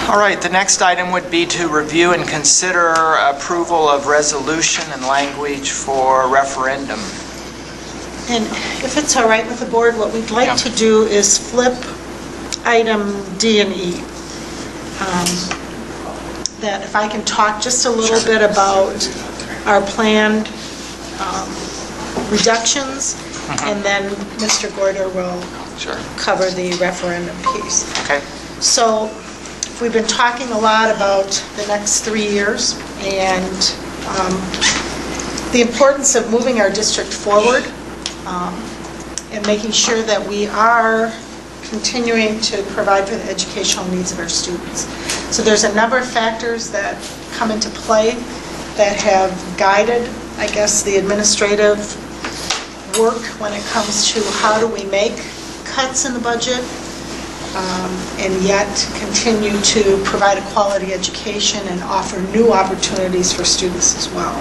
All right, the next item would be to review and consider approval of resolution and language for referendum. And if it's all right with the board, what we'd like to do is flip item D and E. That if I can talk just a little bit about our planned reductions, and then Mr. Gorder will cover the referendum piece. Okay. So we've been talking a lot about the next 3 years and the importance of moving our district forward and making sure that we are continuing to provide for the educational needs of our students. So there's a number of factors that come into play that have guided, I guess, the administrative work when it comes to how do we make cuts in the budget and yet continue to provide a quality education and offer new opportunities for students as well.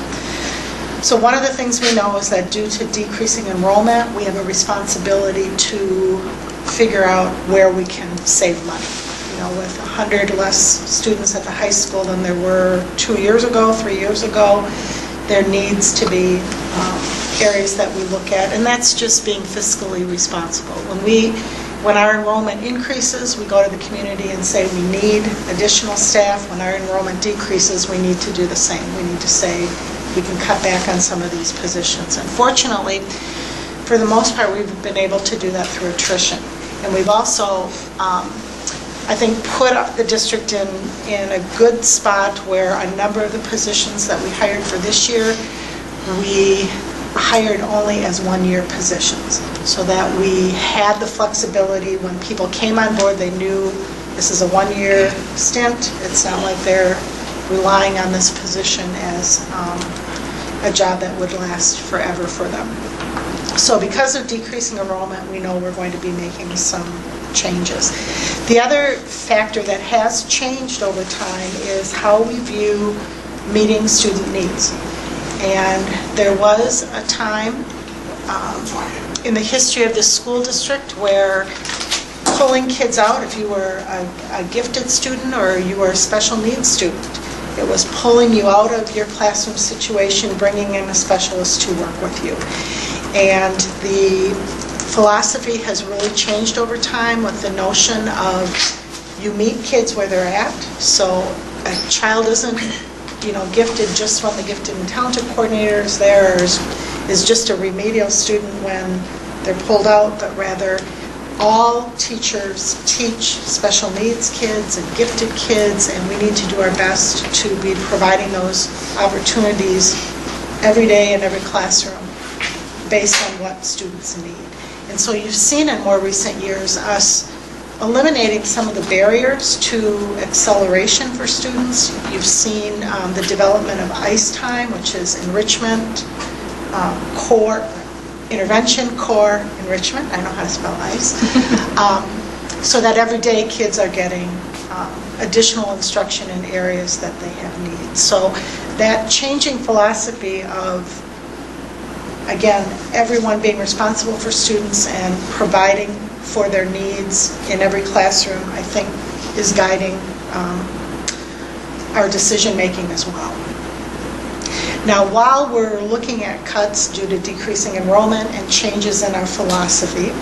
So one of the things we know is that due to decreasing enrollment, we have a responsibility to figure out where we can save money. You know, with 100 less students at the high school than there were 2 years ago, 3 years ago, there needs to be areas that we look at, and that's just being fiscally responsible. When our enrollment increases, we go to the community and say we need additional staff. When our enrollment decreases, we need to do the same. We need to say we can cut back on some of these positions. Unfortunately, for the most part, we've been able to do that through attrition. And we've also, I think, put the district in a good spot where a number of the positions that we hired for this year, we hired only as one-year positions, so that we had the flexibility. When people came on board, they knew this is a one-year stint. It's not like they're relying on this position as a job that would last forever for them. So because of decreasing enrollment, we know we're going to be making some changes. The other factor that has changed over time is how we view meeting student needs. And there was a time in the history of the school district where pulling kids out, if you were a gifted student or you were a special needs student, it was pulling you out of your classroom situation, bringing in a specialist to work with you. And the philosophy has really changed over time with the notion of you meet kids where they're at. So a child isn't, gifted just when the gifted and talented coordinator is there, or is just a remedial student when they're pulled out, but rather all teachers teach special needs kids and gifted kids, and we need to do our best to be providing those opportunities every day in every classroom based on what students need. And so you've seen in more recent years us eliminating some of the barriers to acceleration for students. You've seen the development of ICE time, which is enrichment, core, intervention, core, enrichment. I know how to spell ICE. So that every day kids are getting additional instruction in areas that they have needs. So that changing philosophy of, again, everyone being responsible for students and providing for their needs in every classroom, I think, is guiding our decision-making as well. Now, while we're looking at cuts due to decreasing enrollment and changes in our philosophy,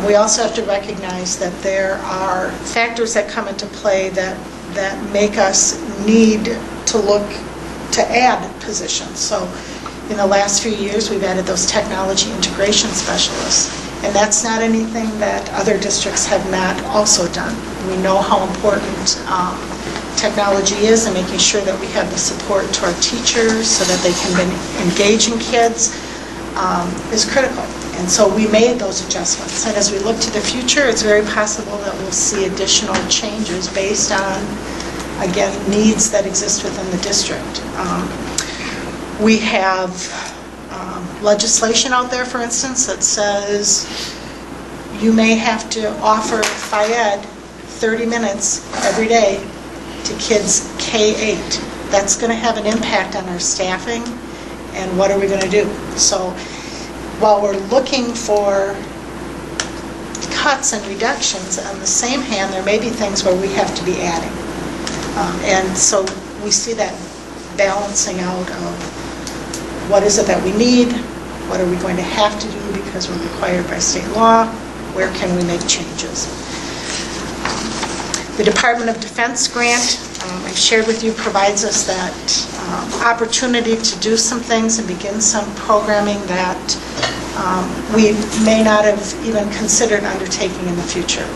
we also have to recognize that there are factors that come into play that make us need to look to add positions. So in the last few years, we've added those technology integration specialists. And that's not anything that other districts have not also done. We know how important technology is, and making sure that we have the support to our teachers so that they can be engaging kids is critical. And so we made those adjustments. And as we look to the future, it's very possible that we'll see additional changes based on, again, needs that exist within the district. We have legislation out there, for instance, that says you may have to offer Phi-Ed 30 minutes every day to kids K-8. That's going to have an impact on our staffing, and what are we going to do? So while we're looking for cuts and reductions, on the same hand, there may be things where we have to be adding. And so we see that balancing out of what is it that we need, what are we going to have to do because we're required by state law, where can we make changes. The Department of Defense grant, I shared with you, provides us that opportunity to do some things and begin some programming that we may not have even considered undertaking in the future.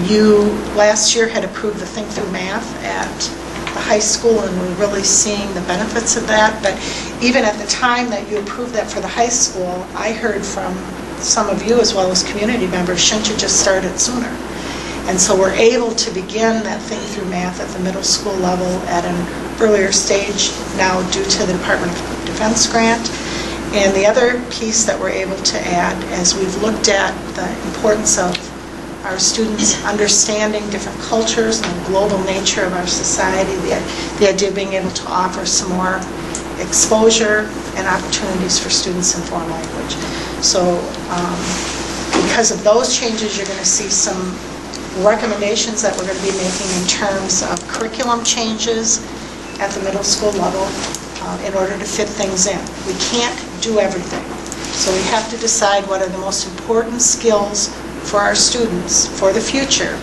You, last year, had approved the Think Through Math at the high school, and we're really seeing the benefits of that. But even at the time that you approved that for the high school, I heard from some of you, as well as community members, shouldn't you just start it sooner? And so we're able to begin that Think Through Math at the middle school level at an earlier stage now due to the Department of Defense grant. And the other piece that we're able to add, as we've looked at the importance of our students understanding different cultures and the global nature of our society, the idea of being able to offer some more exposure and opportunities for students in foreign language. So because of those changes, you're going to see some recommendations that we're going to be making in terms of curriculum changes at the middle school level in order to fit things in. We can't do everything. So we have to decide what are the most important skills for our students for the future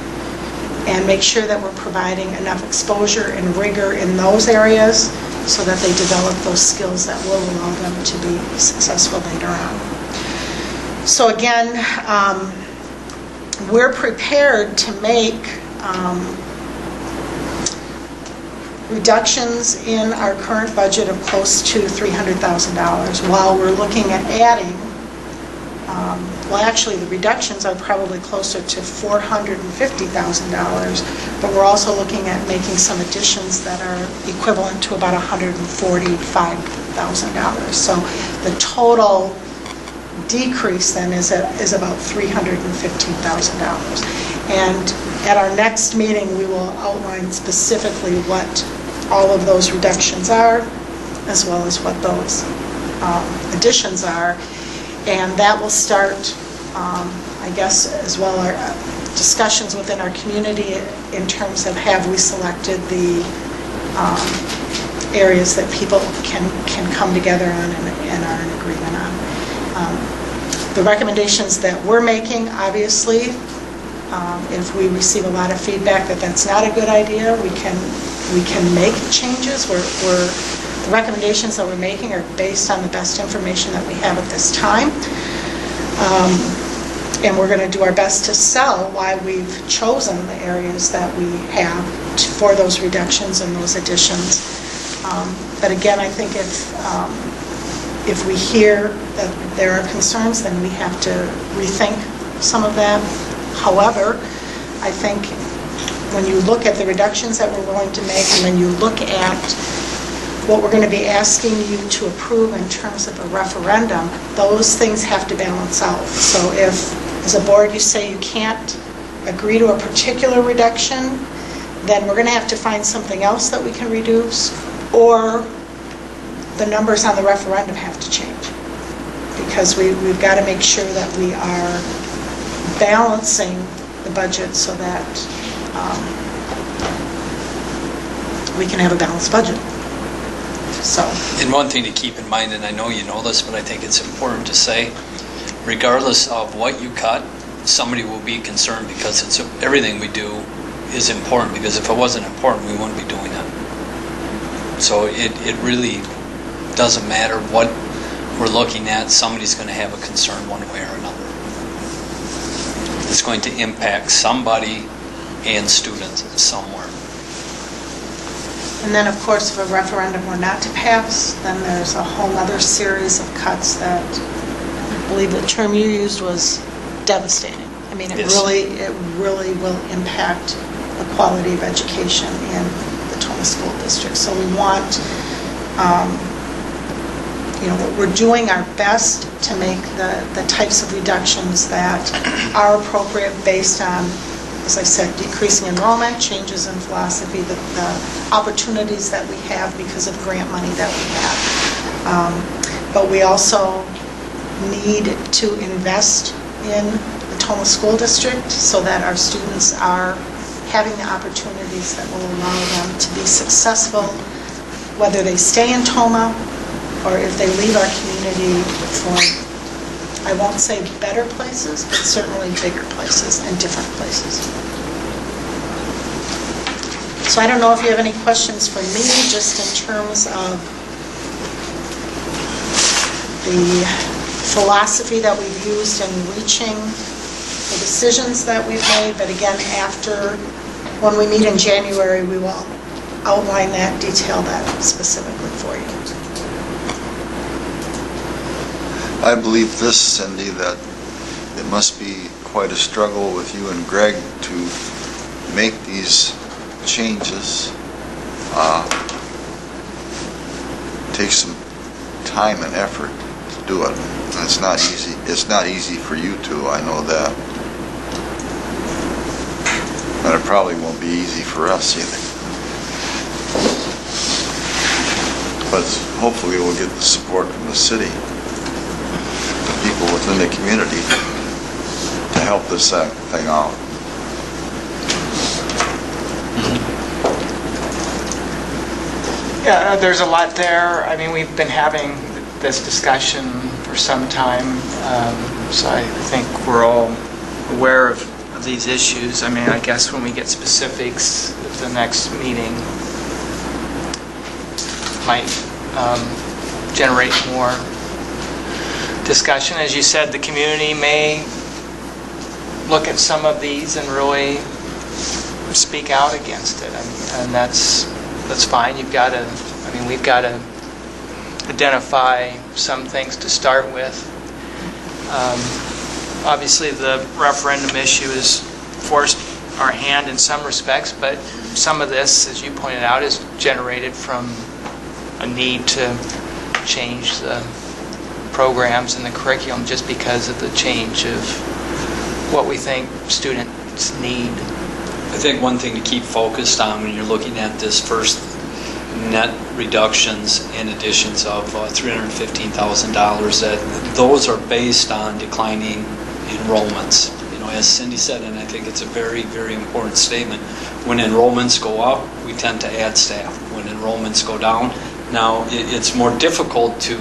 and make sure that we're providing enough exposure and rigor in those areas so that they develop those skills that will allow them to be successful later on. So again, we're prepared to make reductions in our current budget of close to $300,000 while we're looking at adding, well actually the reductions are probably closer to $450,000, but we're also looking at making some additions that are equivalent to about $145,000. So the total decrease then is about $315,000. And at our next meeting, we will outline specifically what all of those reductions are, as well as what those additions are. And that will start, I guess, as well, our discussions within our community in terms of have we selected the areas that people can come together on and are in agreement on. The recommendations that we're making, obviously, if we receive a lot of feedback that that's not a good idea, we can make changes. The recommendations that we're making are based on the best information that we have at this time. And we're going to do our best to sell why we've chosen the areas that we have for those reductions and those additions. But again, I think if we hear that there are concerns, then we have to rethink some of that. However, I think when you look at the reductions that we're willing to make and then you look at what we're going to be asking you to approve in terms of a referendum, those things have to balance out. So if, as a board, you say you can't agree to a particular reduction, then we're going to have to find something else that we can reduce, or the numbers on the referendum have to change, because we've got to make sure that we are balancing the budget so that we can have a balanced budget. So. And one thing to keep in mind, and I know you know this, but I think it's important to say, regardless of what you cut, somebody will be concerned because everything we do is important, because if it wasn't important, we wouldn't be doing it. So it really doesn't matter what we're looking at, somebody's going to have a concern one way or another. It's going to impact somebody and students somewhere. And then, of course, if a referendum were not to pass, then there's a whole other series of cuts that, I believe the term you used was devastating. I mean, it really will impact the quality of education in the Toma School District. So we want, we're doing our best to make the types of reductions that are appropriate based on, as I said, decreasing enrollment, changes in philosophy, the opportunities that we have because of grant money that we have. But we also need to invest in the Toma School District so that our students are having the opportunities that will allow them to be successful, whether they stay in Toma or if they leave our community for, I won't say better places, but certainly bigger places and different places. So I don't know if you have any questions for me, just in terms of the philosophy that we've used in reaching the decisions that we've made, but again, when we meet in January, we will outline that, detail that specifically for you. I believe this, Cindy, that it must be quite a struggle with you and Greg to make these changes. Take some time and effort to do it. And it's not easy. It's not easy for you two, I know that. And it probably won't be easy for us either. But hopefully we'll get the support from the city, the people within the community, to help this thing out. Yeah, there's a lot there. I mean, we've been having this discussion for some time, so I think we're all aware of these issues. I mean, I guess when we get specifics at the next meeting, might generate more discussion. As you said, the community may look at some of these and really speak out against it, and that's fine. We've got to identify some things to start with. Obviously, the referendum issue has forced our hand in some respects, but some of this, as you pointed out, is generated from a need to change the programs and the curriculum just because of the change of what we think students need. I think one thing to keep focused on when you're looking at this first net reductions and additions of $315,000, that those are based on declining enrollments. You know, as Cindy said, and I think it's a very, very important statement, when enrollments go up, we tend to add staff. When enrollments go down, now it's more difficult to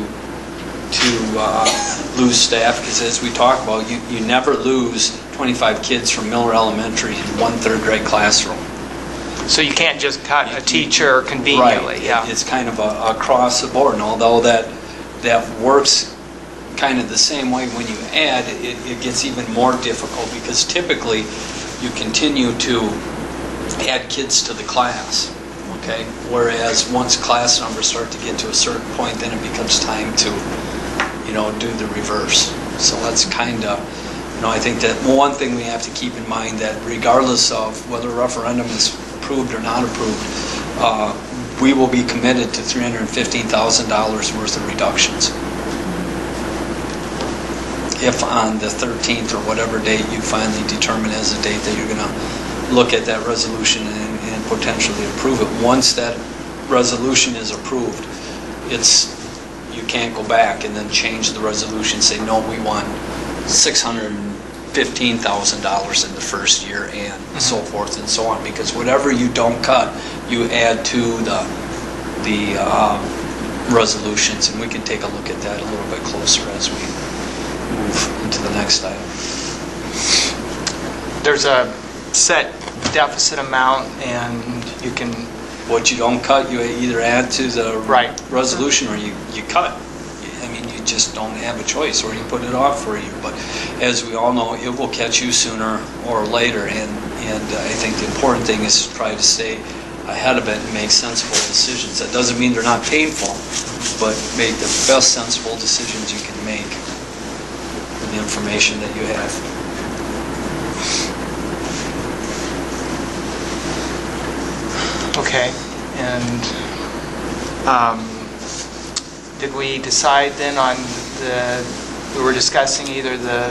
lose staff, because as we talk about, you never lose 25 kids from Miller Elementary in one third grade classroom. So you can't just cut a teacher conveniently. Right. Yeah. It's kind of across the board, and although that works kind of the same way when you add, it gets even more difficult, because typically you continue to add kids to the class, okay? Whereas once class numbers start to get to a certain point, then it becomes time to, do the reverse. So that's kind of, I think that one thing we have to keep in mind, that regardless of whether a referendum is approved or not approved, we will be committed to $315,000 worth of reductions. If on the 13th or whatever date you finally determine as a date that you're going to look at that resolution and potentially approve it. Once that resolution is approved, you can't go back and then change the resolution, say, no, we want $615,000 in the first year, and so forth and so on, because whatever you don't cut, you add to the resolutions, and we can take a look at that a little bit closer as we move into the next item. There's a set deficit amount, and you can... What you don't cut, you either add to the resolution, or you cut. I mean, you just don't have a choice, or you put it off for a year. But as we all know, it will catch you sooner or later, and I think the important thing is to try to stay ahead of it and make sensible decisions. That doesn't mean they're not painful, but make the best sensible decisions you can make with the information that you have. Okay, and did we decide then on we were discussing either the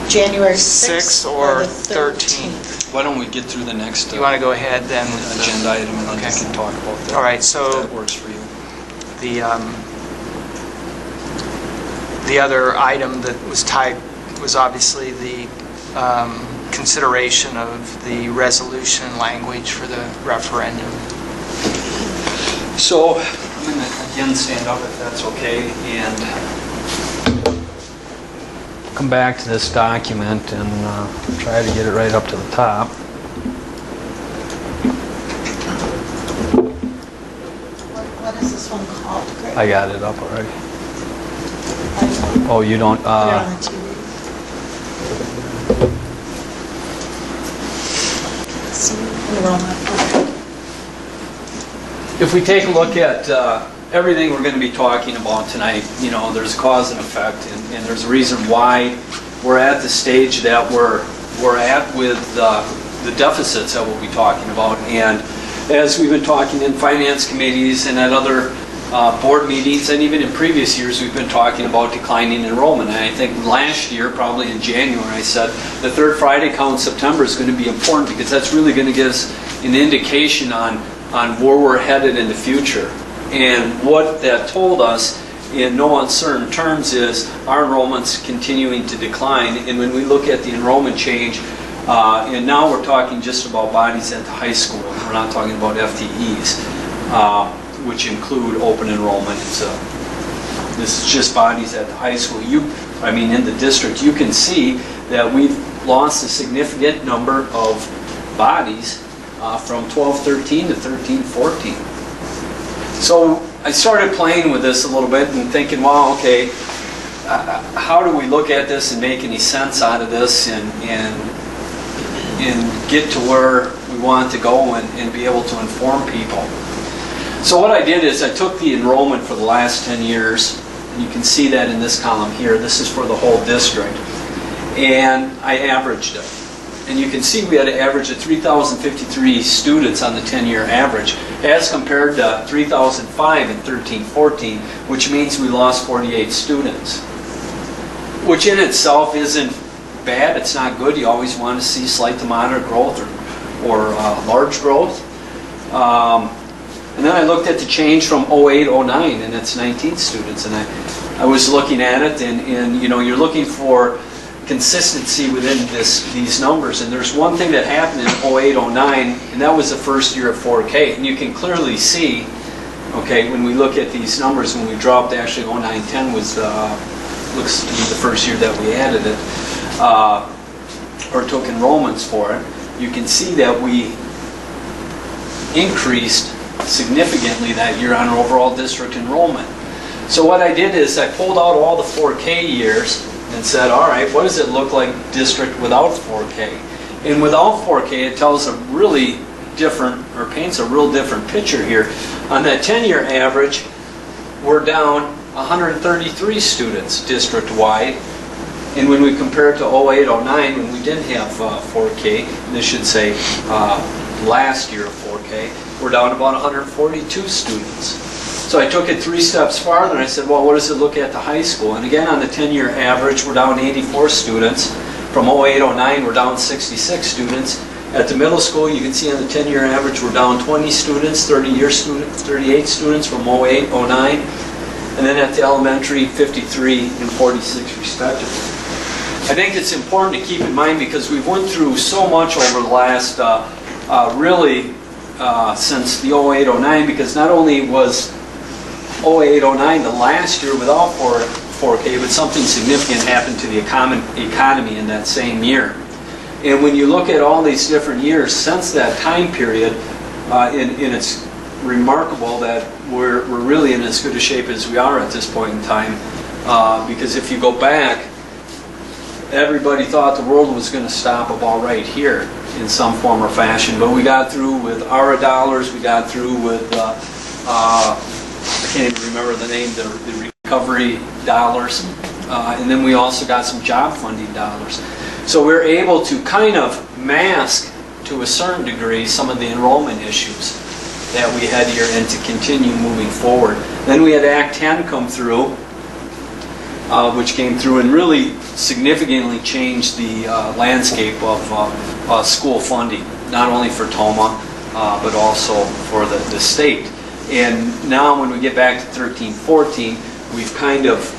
January 6th or 13th? Why don't we get through the next You want to go ahead then? agenda item, and then Okay. we can talk about that. All right, so if that works for you. The other item that was tied was obviously the consideration of the resolution language for the referendum. So, I'm going to again stand up if that's okay, and come back to this document and try to get it right up to the top. What is this one called, Greg? I got it up already. Oh, you don't? Put it on the TV. See, enrollment. If we take a look at everything we're going to be talking about tonight, you know, there's cause and effect, and there's a reason why we're at the stage that we're at with the deficits that we'll be talking about. And as we've been talking in finance committees and at other board meetings, and even in previous years, we've been talking about declining enrollment. And I think last year, probably in January, I said the third Friday count in September is going to be important because that's really going to give us an indication on where we're headed in the future. And what that told us in no uncertain terms is our enrollment's continuing to decline. And when we look at the enrollment change, and now we're talking just about bodies at the high school, we're not talking about FTEs, which include open enrollment. This is just bodies at the high school. In the district, you can see that we've lost a significant number of bodies from 12-13 to 13-14. So I started playing with this a little bit and thinking, well, okay, how do we look at this and make any sense out of this and get to where we want to go and be able to inform people? So what I did is I took the enrollment for the last 10 years, and you can see that in this column here. This is for the whole district. And I averaged it. And you can see we had an average of 3,053 students on the 10-year average, as compared to 3,005 in 13-14, which means we lost 48 students. Which in itself isn't bad, it's not good. You always want to see slight to moderate growth or large growth. And then I looked at the change from 08-09, and that's 19 students. And I was looking at it, and you know, you're looking for consistency within these numbers. And there's one thing that happened in 08-09, and that was the first year of 4K. And you can clearly see, okay, when we look at these numbers, when we dropped, actually 09-10 was looks to be the first year that we added it, or took enrollments for it. You can see that we increased significantly that year on overall district enrollment. So what I did is I pulled out all the 4K years and said, all right, what does it look like district without 4K? And without 4K, it tells a really different, or paints a real different picture here. On that 10-year average, we're down 133 students district-wide. And when we compare it to 08-09, when we didn't have 4K, and this should say last year of 4K, we're down about 142 students. So I took it 3 steps farther and I said, well, what does it look at the high school? And again, on the 10-year average, we're down 84 students. From 08-09, we're down 66 students. At the middle school, you can see on the 10-year average, we're down 20 students, 30-year students, 38 students from 08-09. And then at the elementary, 53 and 46 respectively. I think it's important to keep in mind because we've went through so much over the last, since the 08-09, because not only was 08-09 the last year without 4K, but something significant happened to the economy in that same year. And when you look at all these different years since that time period, and it's remarkable that we're really in as good a shape as we are at this point in time, because if you go back, everybody thought the world was going to stop about right here in some form or fashion, but we got through with ARA dollars, we got through with I can't even remember the name, the recovery dollars, and then we also got some job funding dollars. So we're able to kind of mask, to a certain degree, some of the enrollment issues that we had here and to continue moving forward. Then we had Act 10 come through, which came through and really significantly changed the landscape of school funding, not only for Toma, but also for the state. And now when we get back to 13-14, we've kind of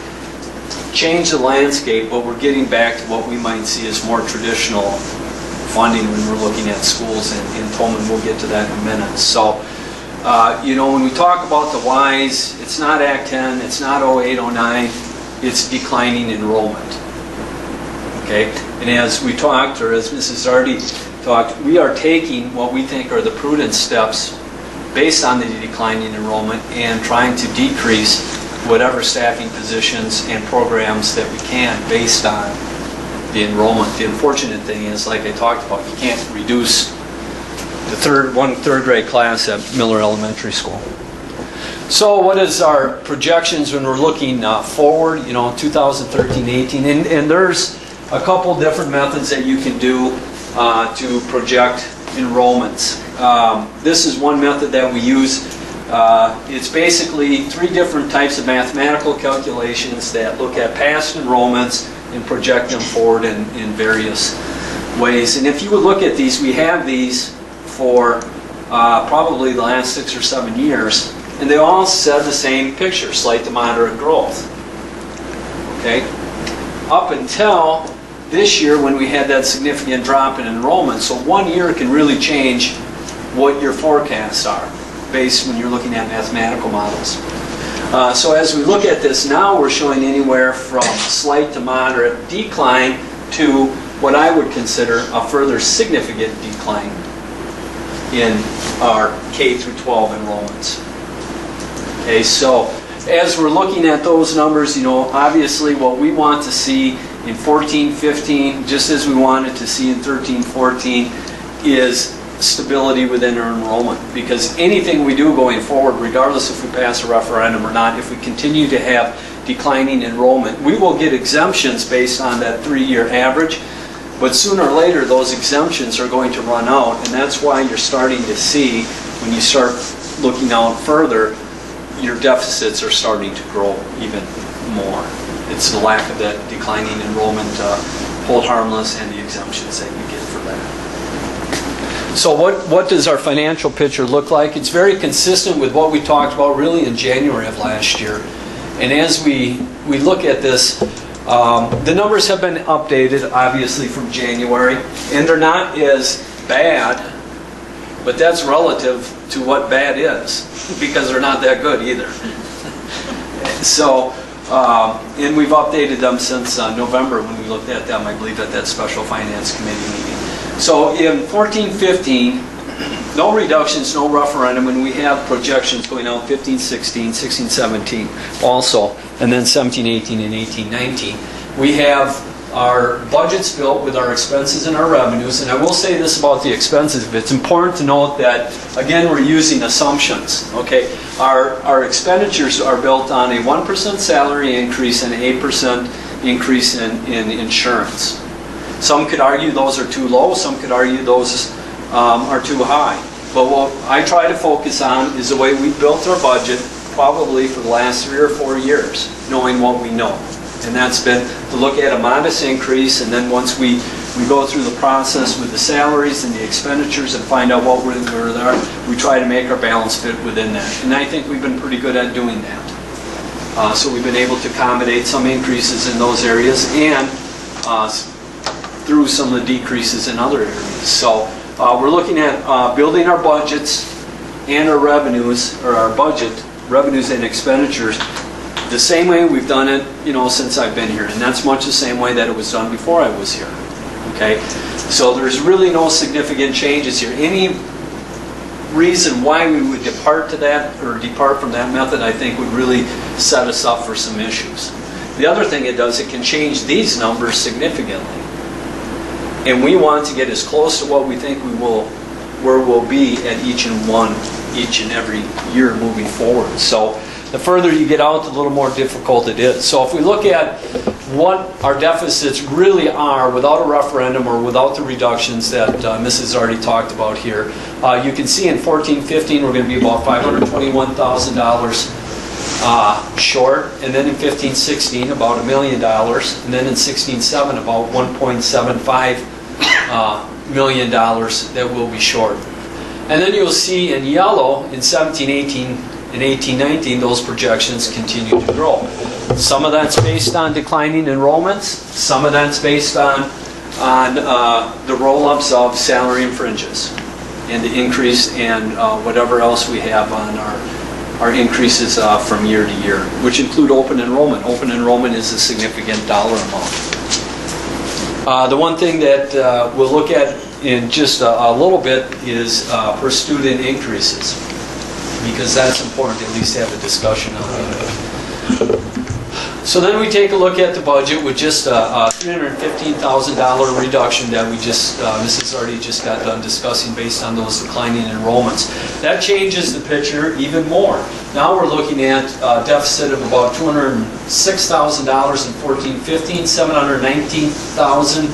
changed the landscape, but we're getting back to what we might see as more traditional funding when we're looking at schools in Tolman. We'll get to that in a minute. So, when we talk about the whys, it's not Act 10, it's not 08, 09, it's declining enrollment. Okay? And as we talked, or as Mrs. Zardi talked, we are taking what we think are the prudent steps based on the declining enrollment and trying to decrease whatever staffing positions and programs that we can based on the enrollment. The unfortunate thing is, like I talked about, you can't reduce one third grade class at Miller Elementary School. So what is our projections when we're looking forward, 2013-18? And there's a couple different methods that you can do to project enrollments. This is one method that we use. It's basically 3 different types of mathematical calculations that look at past enrollments and project them forward in various ways. And if you would look at these, we have these for probably the last 6 or 7 years, and they all said the same picture, slight to moderate growth. Okay? Up until this year when we had that significant drop in enrollment. So 1 year can really change what your forecasts are based when you're looking at mathematical models. So as we look at this now, we're showing anywhere from slight to moderate decline to what I would consider a further significant decline in our K through 12 enrollments. Okay, so as we're looking at those numbers, obviously what we want to see in 14-15, just as we wanted to see in 13-14, is stability within our enrollment. Because anything we do going forward, regardless if we pass a referendum or not, if we continue to have declining enrollment, we will get exemptions based on that 3-year average. But sooner or later, those exemptions are going to run out, and that's why you're starting to see, when you start looking out further, your deficits are starting to grow even more. It's the lack of that declining enrollment hold harmless and the exemptions that you get for that. So what does our financial picture look like? It's very consistent with what we talked about really in January of last year. And as we look at this, the numbers have been updated, obviously, from January, and they're not as bad, but that's relative to what bad is, because they're not that good either. So, and we've updated them since November when we looked at them, I believe, at that special finance committee meeting. So in 14-15, no reductions, no referendum, and we have projections going out 15-16, 16-17 also, and then 17-18 and 18-19. We have our budgets built with our expenses and our revenues, and I will say this about the expenses. It's important to note that, again, we're using assumptions, okay? Our expenditures are built on a 1% salary increase and an 8% increase in insurance. Some could argue those are too low, some could argue those are too high. But what I try to focus on is the way we built our budget probably for the last 3 or 4 years, knowing what we know. And that's been to look at a modest increase, and then once we go through the process with the salaries and the expenditures and find out what we're there, we try to make our balance fit within that. And I think we've been pretty good at doing that. So we've been able to accommodate some increases in those areas and through some of the decreases in other areas. So we're looking at building our budgets and our revenues, or our budget, revenues and expenditures, the same way we've done it, since I've been here. And that's much the same way that it was done before I was here. Okay? So there's really no significant changes here. Any reason why we would depart from that method, I think, would really set us up for some issues. The other thing it does, it can change these numbers significantly. And we want to get as close to what we think where we'll be at each and every year moving forward. So the further you get out, the little more difficult it is. So if we look at what our deficits really are without a referendum or without the reductions that Mrs. already talked about here, you can see in 14-15 we're going to be about $521,000 short, and then in 15-16 about $1 million, and then in 16-17 about $1.75 million that will be short. And then you'll see in yellow in 17-18 and 18-19 those projections continue to grow. Some of that's based on declining enrollments, some of that's based on on the roll-ups of salary and fringes and the increase and whatever else we have on our increases from year to year, which include open enrollment. Open enrollment is a significant dollar amount. The one thing that we'll look at in just a little bit is per student increases, because that's important to at least have a discussion on it. So then we take a look at the budget with just a $315,000 reduction that we just, Mrs. Hardy just got done discussing based on those declining enrollments. That changes the picture even more. Now we're looking at a deficit of about $206,000 in 14-15, $719,000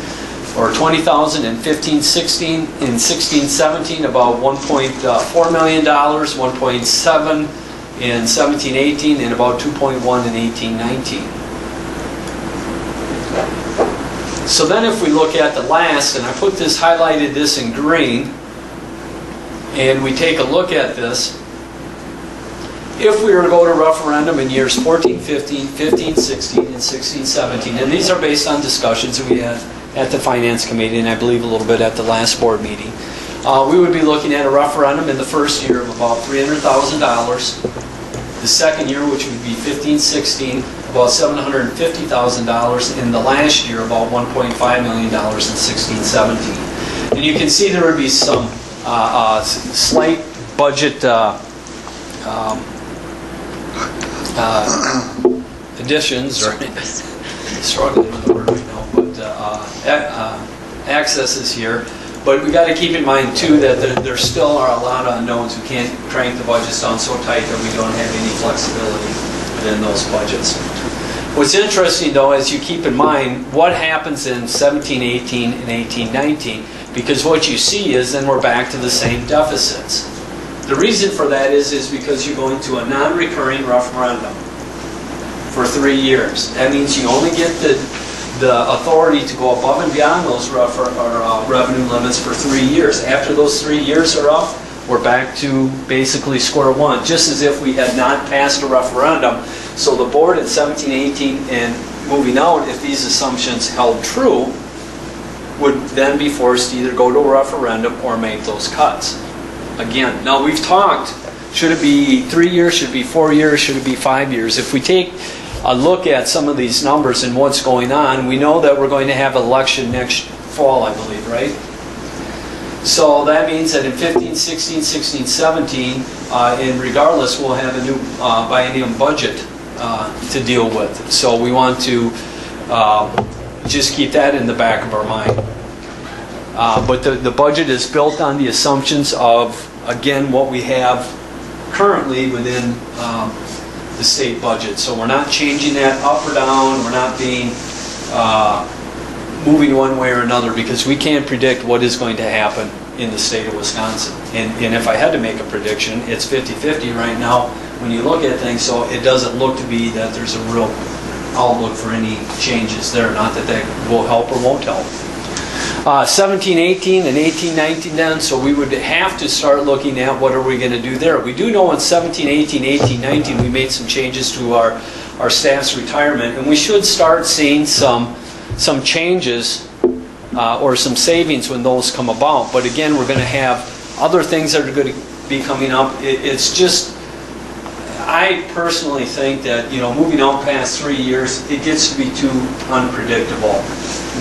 or $20,000 in 15-16, in 16-17 about $1.4 million, $1.7 in 17-18, and about 2.1 in 18-19. So then if we look at the last, and I put this, highlighted this in green, and we take a look at this, if we were to go to referendum in years 14-15, 15-16, and 16-17, and these are based on discussions we had at the Finance Committee, and I believe a little bit at the last board meeting, we would be looking at a referendum in the first year of about $300,000. The second year, which would be 15-16, about $750,000. In the last year, about $1.5 million in 16-17. And you can see there would be some slight budget additions, or struggling with the word right now, but accesses here. But we got to keep in mind too that there still are a lot of unknowns. We can't crank the budgets down so tight that we don't have any flexibility within those budgets. What's interesting though is you keep in mind what happens in 17-18 and 18-19, because what you see is then we're back to the same deficits. The reason for that is because you're going to a non-recurring referendum for 3 years. That means you only get the authority to go above and beyond those revenue limits for 3 years. After those 3 years are up, we're back to basically square one, just as if we had not passed a referendum. So the board at 17-18 and moving out, if these assumptions held true, would then be forced to either go to a referendum or make those cuts. Again, now we've talked, should it be 3 years, should it be 4 years, should it be 5 years? If we take a look at some of these numbers and what's going on, we know that we're going to have an election next fall, I believe, right? So that means that in 15, 16, 16, 17, and regardless, we'll have a new biennium budget to deal with. So we want to just keep that in the back of our mind. But the budget is built on the assumptions of, again, what we have currently within the state budget. So we're not changing that up or down. We're not being moving one way or another, because we can't predict what is going to happen in the state of Wisconsin. And if I had to make a prediction, it's 50-50 right now when you look at things, so it doesn't look to be that there's a real outlook for any changes there. Not that that will help or won't help. 17-18 and 18-19 then, so we would have to start looking at what are we going to do there. We do know in 17-18, 18-19 we made some changes to our staff's retirement, and we should start seeing some changes or some savings when those come about. But again, we're going to have other things that are going to be coming up. It's just, I personally think that, moving out past 3 years, it gets to be too unpredictable.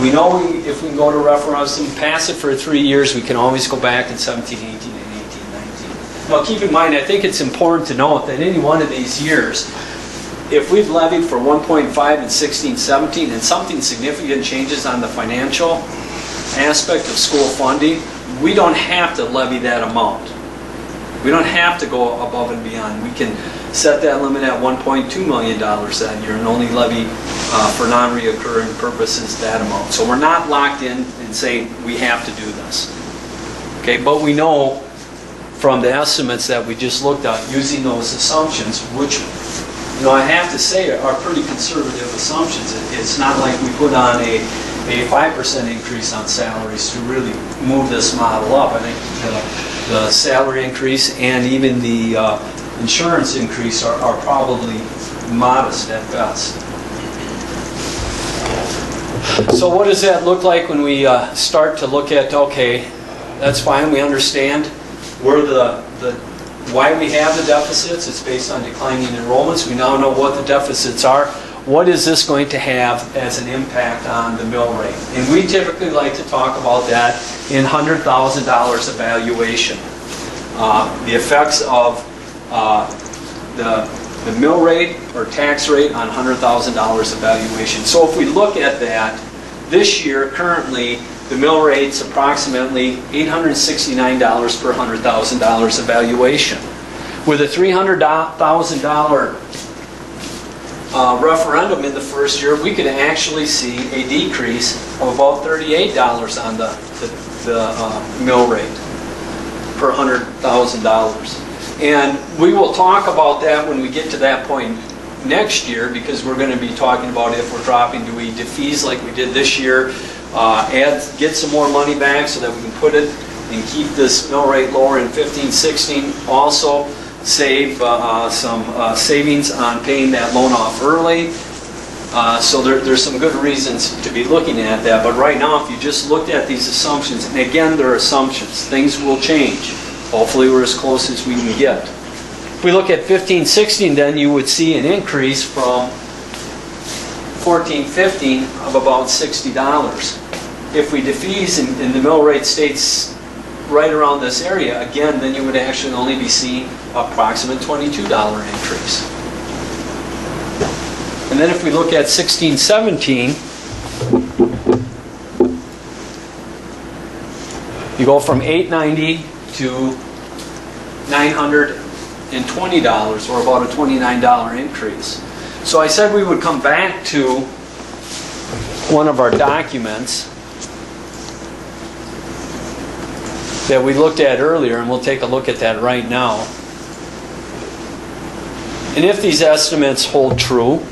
We know if we can go to referendum, pass it for 3 years, we can always go back in 17, 18, and 18, 19. Now keep in mind, I think it's important to note that any one of these years, if we've levied for 1.5 in 16, 17, and something significant changes on the financial aspect of school funding, we don't have to levy that amount. We don't have to go above and beyond. We can set that limit at $1.2 million that year and only levy for non-reoccurring purposes that amount. So we're not locked in and saying we have to do this. Okay, but we know from the estimates that we just looked at using those assumptions, which I have to say are pretty conservative assumptions. It's not like we put on a 5% increase on salaries to really move this model up. I think the salary increase and even the insurance increase are probably modest at best. So what does that look like when we start to look at, okay, that's fine, we understand where why we have the deficits. It's based on declining enrollments. We now know what the deficits are. What is this going to have as an impact on the mill rate? And we typically like to talk about that in $100,000 evaluation. The effects of the mill rate or tax rate on $100,000 evaluation. So if we look at that, this year currently the mill rate's approximately $869 per $100,000 evaluation. With a $300,000 referendum in the first year, we could actually see a decrease of about $38 on the mill rate per $100,000. And we will talk about that when we get to that point next year, because we're going to be talking about if we're dropping, do we defease like we did this year, get some more money back so that we can put it and keep this mill rate lower in 15-16. Also save some savings on paying that loan off early. So there's some good reasons to be looking at that. But right now, if you just looked at these assumptions, and again, they're assumptions, things will change. Hopefully we're as close as we can get. If we look at 15-16, then you would see an increase from 14-15 of about $60. If we defease and the mill rate stays right around this area, again, then you would actually only be seeing approximate $22 increase. And then if we look at 16-17, you go from $890 to $920, or about a $29 increase. So I said we would come back to one of our documents that we looked at earlier, and we'll take a look at that right now. And if these estimates hold true,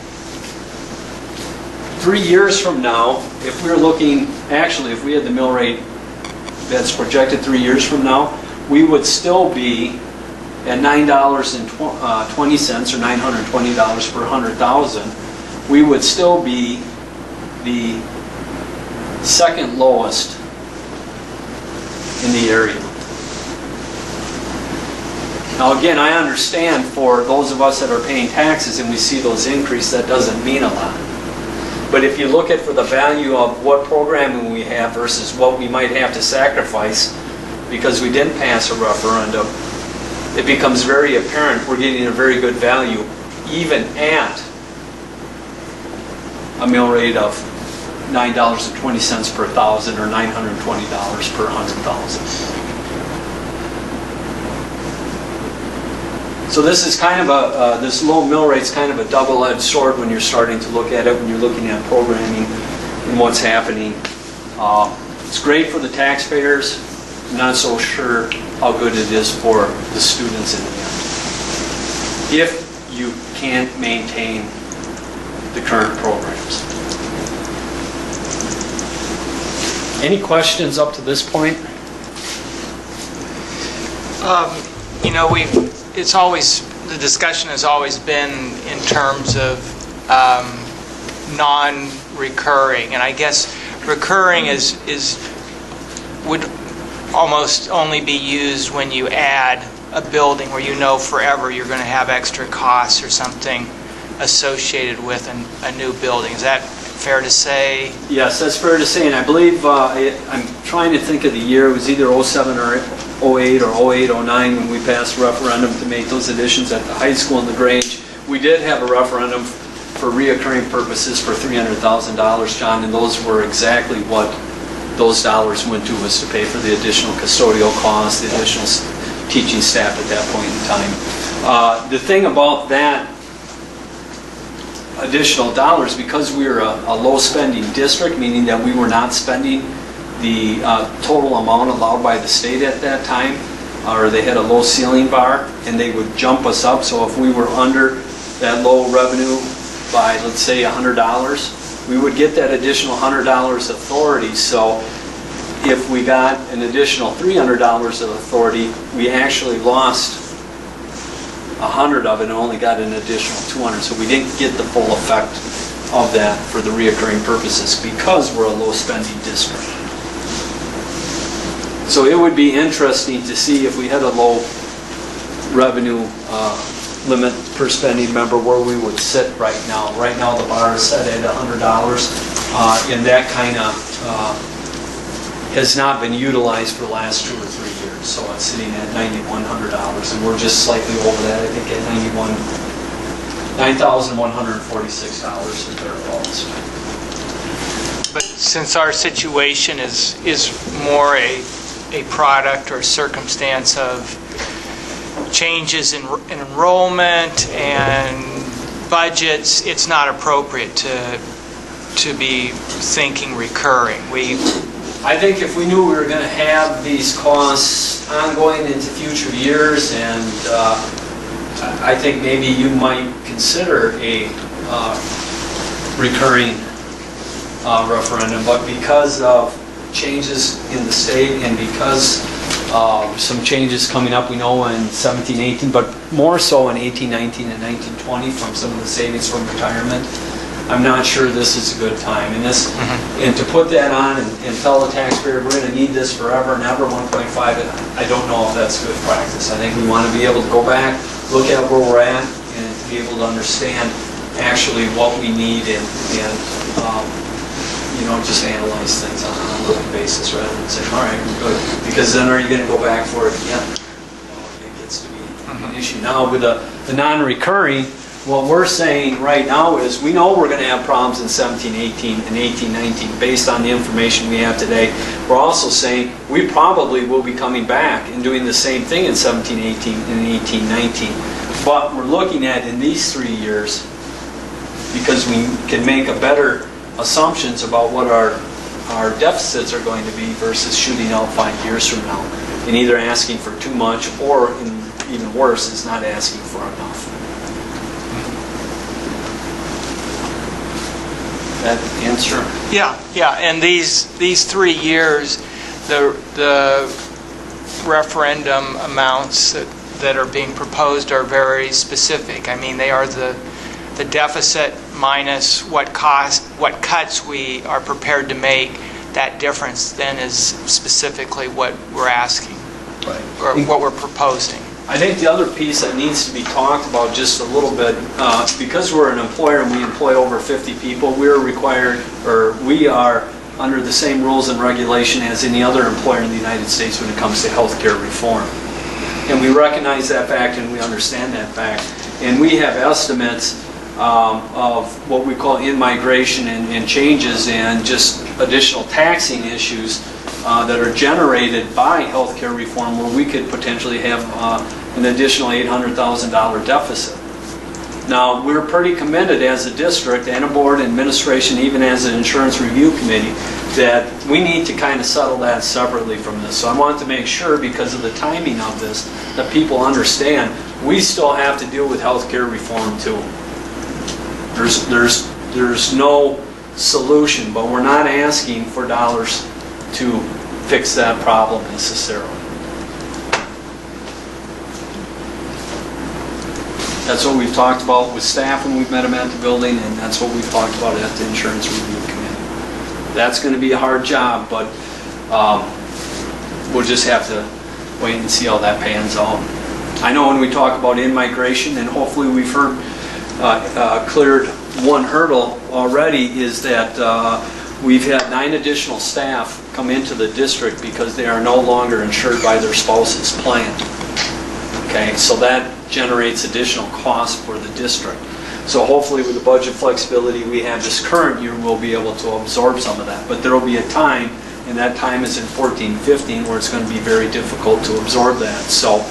3 years from now, if we're looking, actually, if we had the mill rate that's projected 3 years from now, we would still be at $9.20 or $920 per 100,000. We would still be the second lowest in the area. Now again, I understand for those of us that are paying taxes and we see those increase, that doesn't mean a lot. But if you look at for the value of what programming we have versus what we might have to sacrifice because we didn't pass a referendum, it becomes very apparent we're getting a very good value even at a mill rate of $9.20 per thousand or $920 per 100,000. So this is kind of this low mill rate is kind of a double-edged sword when you're starting to look at it, when you're looking at programming and what's happening. It's great for the taxpayers. I'm not so sure how good it is for the students in the end, if you can't maintain the current programs. Any questions up to this point? The discussion has always been in terms of non-recurring, and I guess recurring would almost only be used when you add a building where you know forever you're going to have extra costs or something associated with a new building. Is that fair to say? Yes, that's fair to say, and I believe, I'm trying to think of the year, it was either 07 or 08 or 08, 09 when we passed a referendum to make those additions at the high school in LaGrange. We did have a referendum for reoccurring purposes for $300,000, John, and those were exactly what those dollars went to, was to pay for the additional custodial costs, the additional teaching staff at that point in time. The thing about that additional dollars, because we were a low spending district, meaning that we were not spending the total amount allowed by the state at that time, or they had a low ceiling bar and they would jump us up. So if we were under that low revenue by, let's say, $100, we would get that additional $100 authority. So if we got an additional $300 of authority, we actually lost 100 of it and only got an additional 200. So we didn't get the full effect of that for the reoccurring purposes because we're a low spending district. So it would be interesting to see if we had a low revenue limit per spending member where we would sit right now. Right now the bar is set at $100 and that kind of has not been utilized for the last 2 or 3 years. So it's sitting at $9,100 and we're just slightly over that, I think at $9,146 or thereabouts. But since our situation is more a product or circumstance of changes in enrollment and budgets, it's not appropriate to be thinking recurring. I think if we knew we were going to have these costs ongoing into future years, and I think maybe you might consider a recurring referendum, but because of changes in the state and because some changes coming up, we know in 17-18, but more so in 18-19 and 19-20 from some of the savings from retirement, I'm not sure this is a good time. And this, and to put that on and tell the taxpayer we're going to need this forever and ever, 1.5, I don't know if that's good practice. I think we want to be able to go back, look at where we're at, and to be able to understand actually what we need and you know, just analyze things on a little basis rather than say, all right, we're good. Because then are you going to go back for it again? It gets to be an issue. Now with the non-recurring, what we're saying right now is we know we're going to have problems in 17-18 and 18-19 based on the information we have today. We're also saying we probably will be coming back and doing the same thing in 17-18 and 18-19. But we're looking at in these 3 years because we can make a better assumptions about what our deficits are going to be versus shooting out 5 years from now and either asking for too much or, even worse, is not asking for enough. That answer? Yeah, and these 3 years, the referendum amounts that are being proposed are very specific. I mean, they are the deficit minus what cuts we are prepared to make. That difference then is specifically what we're asking, Right. or what we're proposing. I think the other piece that needs to be talked about just a little bit, because we're an employer and we employ over 50 people, we're required, or we are under the same rules and regulation as any other employer in the United States when it comes to health care reform. And we recognize that fact and we understand that fact. And we have estimates of what we call in-migration and changes and just additional taxing issues that are generated by healthcare reform where we could potentially have an additional $800,000 deficit. Now, we're pretty committed as a district and a board administration, even as an insurance review committee, that we need to kind of settle that separately from this. So I want to make sure, because of the timing of this, that people understand we still have to deal with healthcare reform too. There's no solution, but we're not asking for dollars to fix that problem necessarily. That's what we've talked about with staff when we've met them at the building, and that's what we've talked about at the insurance review committee. That's going to be a hard job, but we'll just have to wait and see how that pans out. I know when we talk about in-migration, and hopefully we've heard cleared one hurdle already, is that we've had 9 additional staff come into the district because they are no longer insured by their spouse's plan. Okay, so that generates additional cost for the district. So hopefully with the budget flexibility we have this current year, we'll be able to absorb some of that. But there will be a time, and that time is in 14-15, where it's going to be very difficult to absorb that. So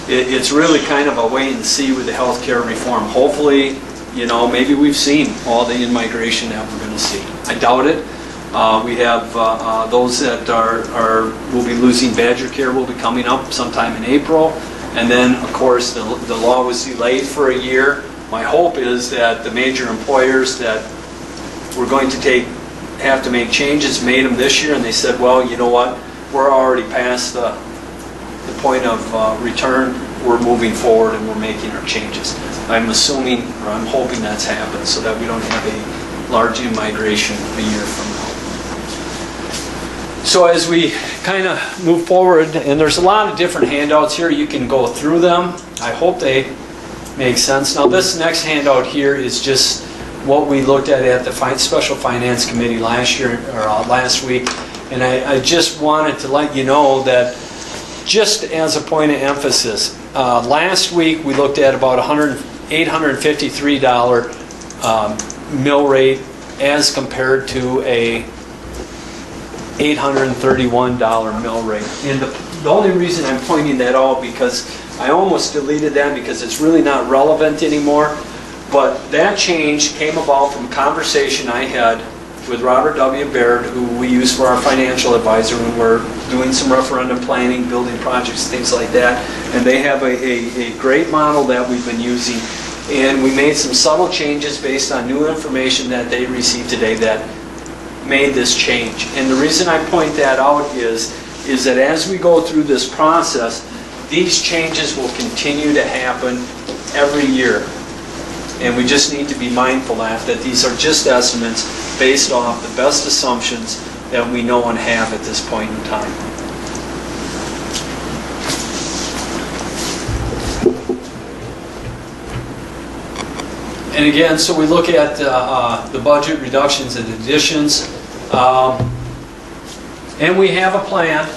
it's really kind of a wait and see with the healthcare reform. Hopefully, you know, maybe we've seen all the in-migration that we're going to see. I doubt it. We have those that will be losing Badger Care will be coming up sometime in April. And then, of course, the law was delayed for a year. My hope is that the major employers that were going to have to make changes made them this year, and they said, well, you know what, we're already past the point of return. We're moving forward and we're making our changes. I'm assuming, or I'm hoping that's happened so that we don't have large in-migration a year from now. So as we kind of move forward, and there's a lot of different handouts here, you can go through them. I hope they make sense. Now this next handout here is just what we looked at the Special Finance Committee last year, or last week. And I just wanted to let you know that, just as a point of emphasis, last week we looked at about $853 mill rate as compared to a $831 mill rate. And the only reason I'm pointing that out, because I almost deleted that because it's really not relevant anymore, but that change came about from a conversation I had with Robert W. Baird, who we use for our financial advisor when we're doing some referendum planning, building projects, things like that. And they have a great model that we've been using. And we made some subtle changes based on new information that they received today that made this change. And the reason I point that out is that as we go through this process, these changes will continue to happen every year. And we just need to be mindful that these are just estimates based off the best assumptions that we know and have at this point in time. And again, so we look at the budget reductions and additions, and we have a plan.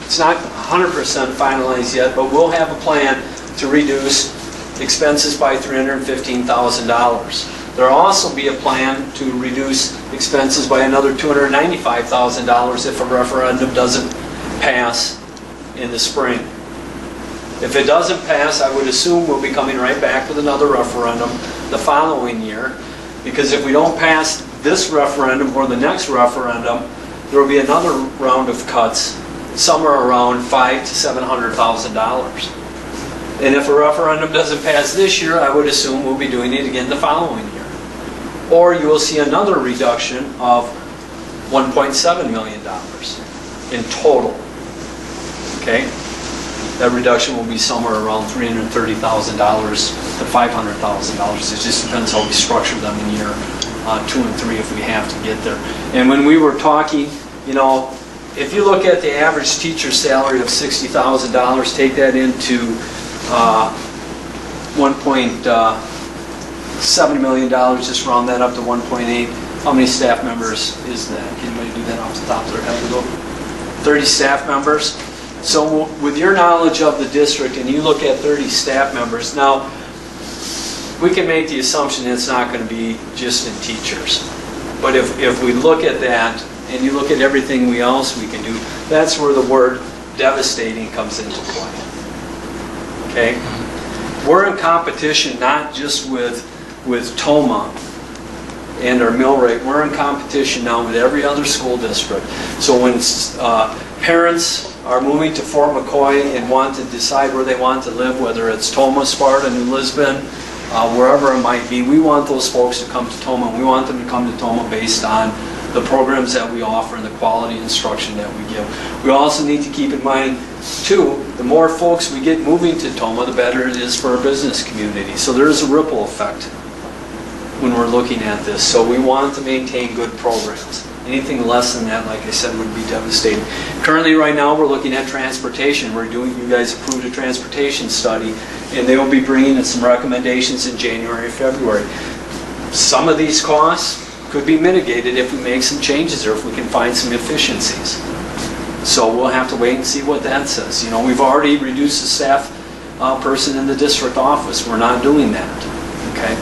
It's not 100% finalized yet, but we'll have a plan to reduce expenses by $315,000. There'll also be a plan to reduce expenses by another $295,000 if a referendum doesn't pass in the spring. If it doesn't pass, I would assume we'll be coming right back with another referendum the following year, because if we don't pass this referendum or the next referendum, there will be another round of cuts, somewhere around $500,000 to $700,000. And if a referendum doesn't pass this year, I would assume we'll be doing it again the following year. Or you will see another reduction of $1.7 million in total. Okay? That reduction will be somewhere around $330,000 to $500,000. It just depends how we structure them in year 2 and 3 if we have to get there. And when we were talking, you know, if you look at the average teacher salary of $60,000, take that into $1.7 million, just round that up to 1.8. How many staff members is that? Can anybody do that off the top of their head? 30 staff members. So with your knowledge of the district, and you look at 30 staff members, now we can make the assumption that it's not going to be just in teachers. But if we look at that, and you look at everything else we can do, that's where the word devastating comes into play. Okay? We're in competition not just with Toma and our mill rate. We're in competition now with every other school district. So when parents are moving to Fort McCoy and want to decide where they want to live, whether it's Toma, Sparta, New Lisbon, wherever it might be, we want those folks to come to Toma. We want them to come to Toma based on the programs that we offer and the quality instruction that we give. We also need to keep in mind, too, the more folks we get moving to Toma, the better it is for our business community. So there's a ripple effect when we're looking at this. So we want to maintain good programs. Anything less than that, like I said, would be devastating. Currently, right now, we're looking at transportation. You guys approved a transportation study, and they will be bringing in some recommendations in January, February. Some of these costs could be mitigated if we make some changes or if we can find some efficiencies. So we'll have to wait and see what that says. You know, we've already reduced the staff person in the district office. We're not doing that. Okay.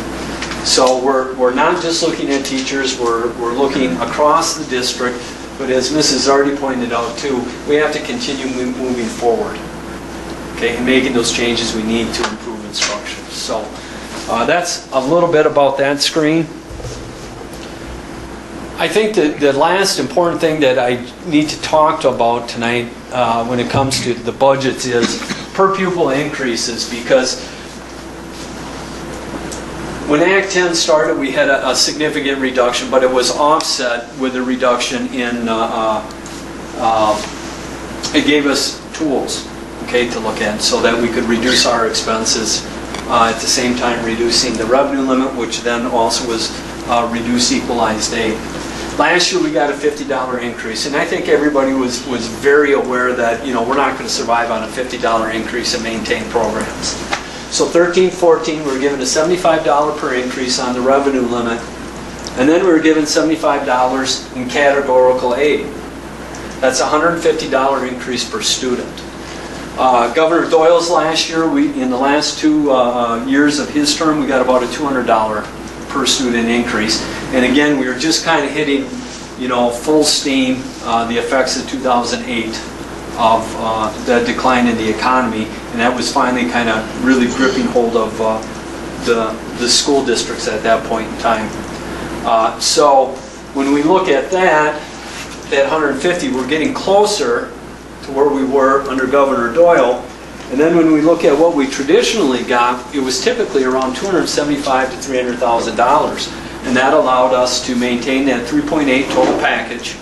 So we're not just looking at teachers, we're looking across the district, but as Mrs. already pointed out too, we have to continue moving forward, okay, and making those changes we need to improve instruction. So that's a little bit about that screen. I think that the last important thing that I need to talk about tonight when it comes to the budgets is per pupil increases, because when Act 10 started, we had a significant reduction, but it was offset with a reduction in, it gave us tools, okay, to look at so that we could reduce our expenses at the same time reducing the revenue limit, which then also was reduce equalized aid. Last year we got a $50 increase, and I think everybody was very aware that we're not going to survive on a $50 increase and maintain programs. So 13-14 we were given a $75 per increase on the revenue limit, and then we were given $75 in categorical aid. That's a $150 increase per student. Governor Doyle's last year, in the last 2 years of his term, we got about a $200 per student increase. And again, we were just kind of hitting, full steam the effects of 2008 of the decline in the economy, and that was finally kind of really gripping hold of the school districts at that point in time. So when we look at that 150, we're getting closer to where we were under Governor Doyle. And then when we look at what we traditionally got, it was typically around $275,000 to $300,000. And that allowed us to maintain that 3.8 total package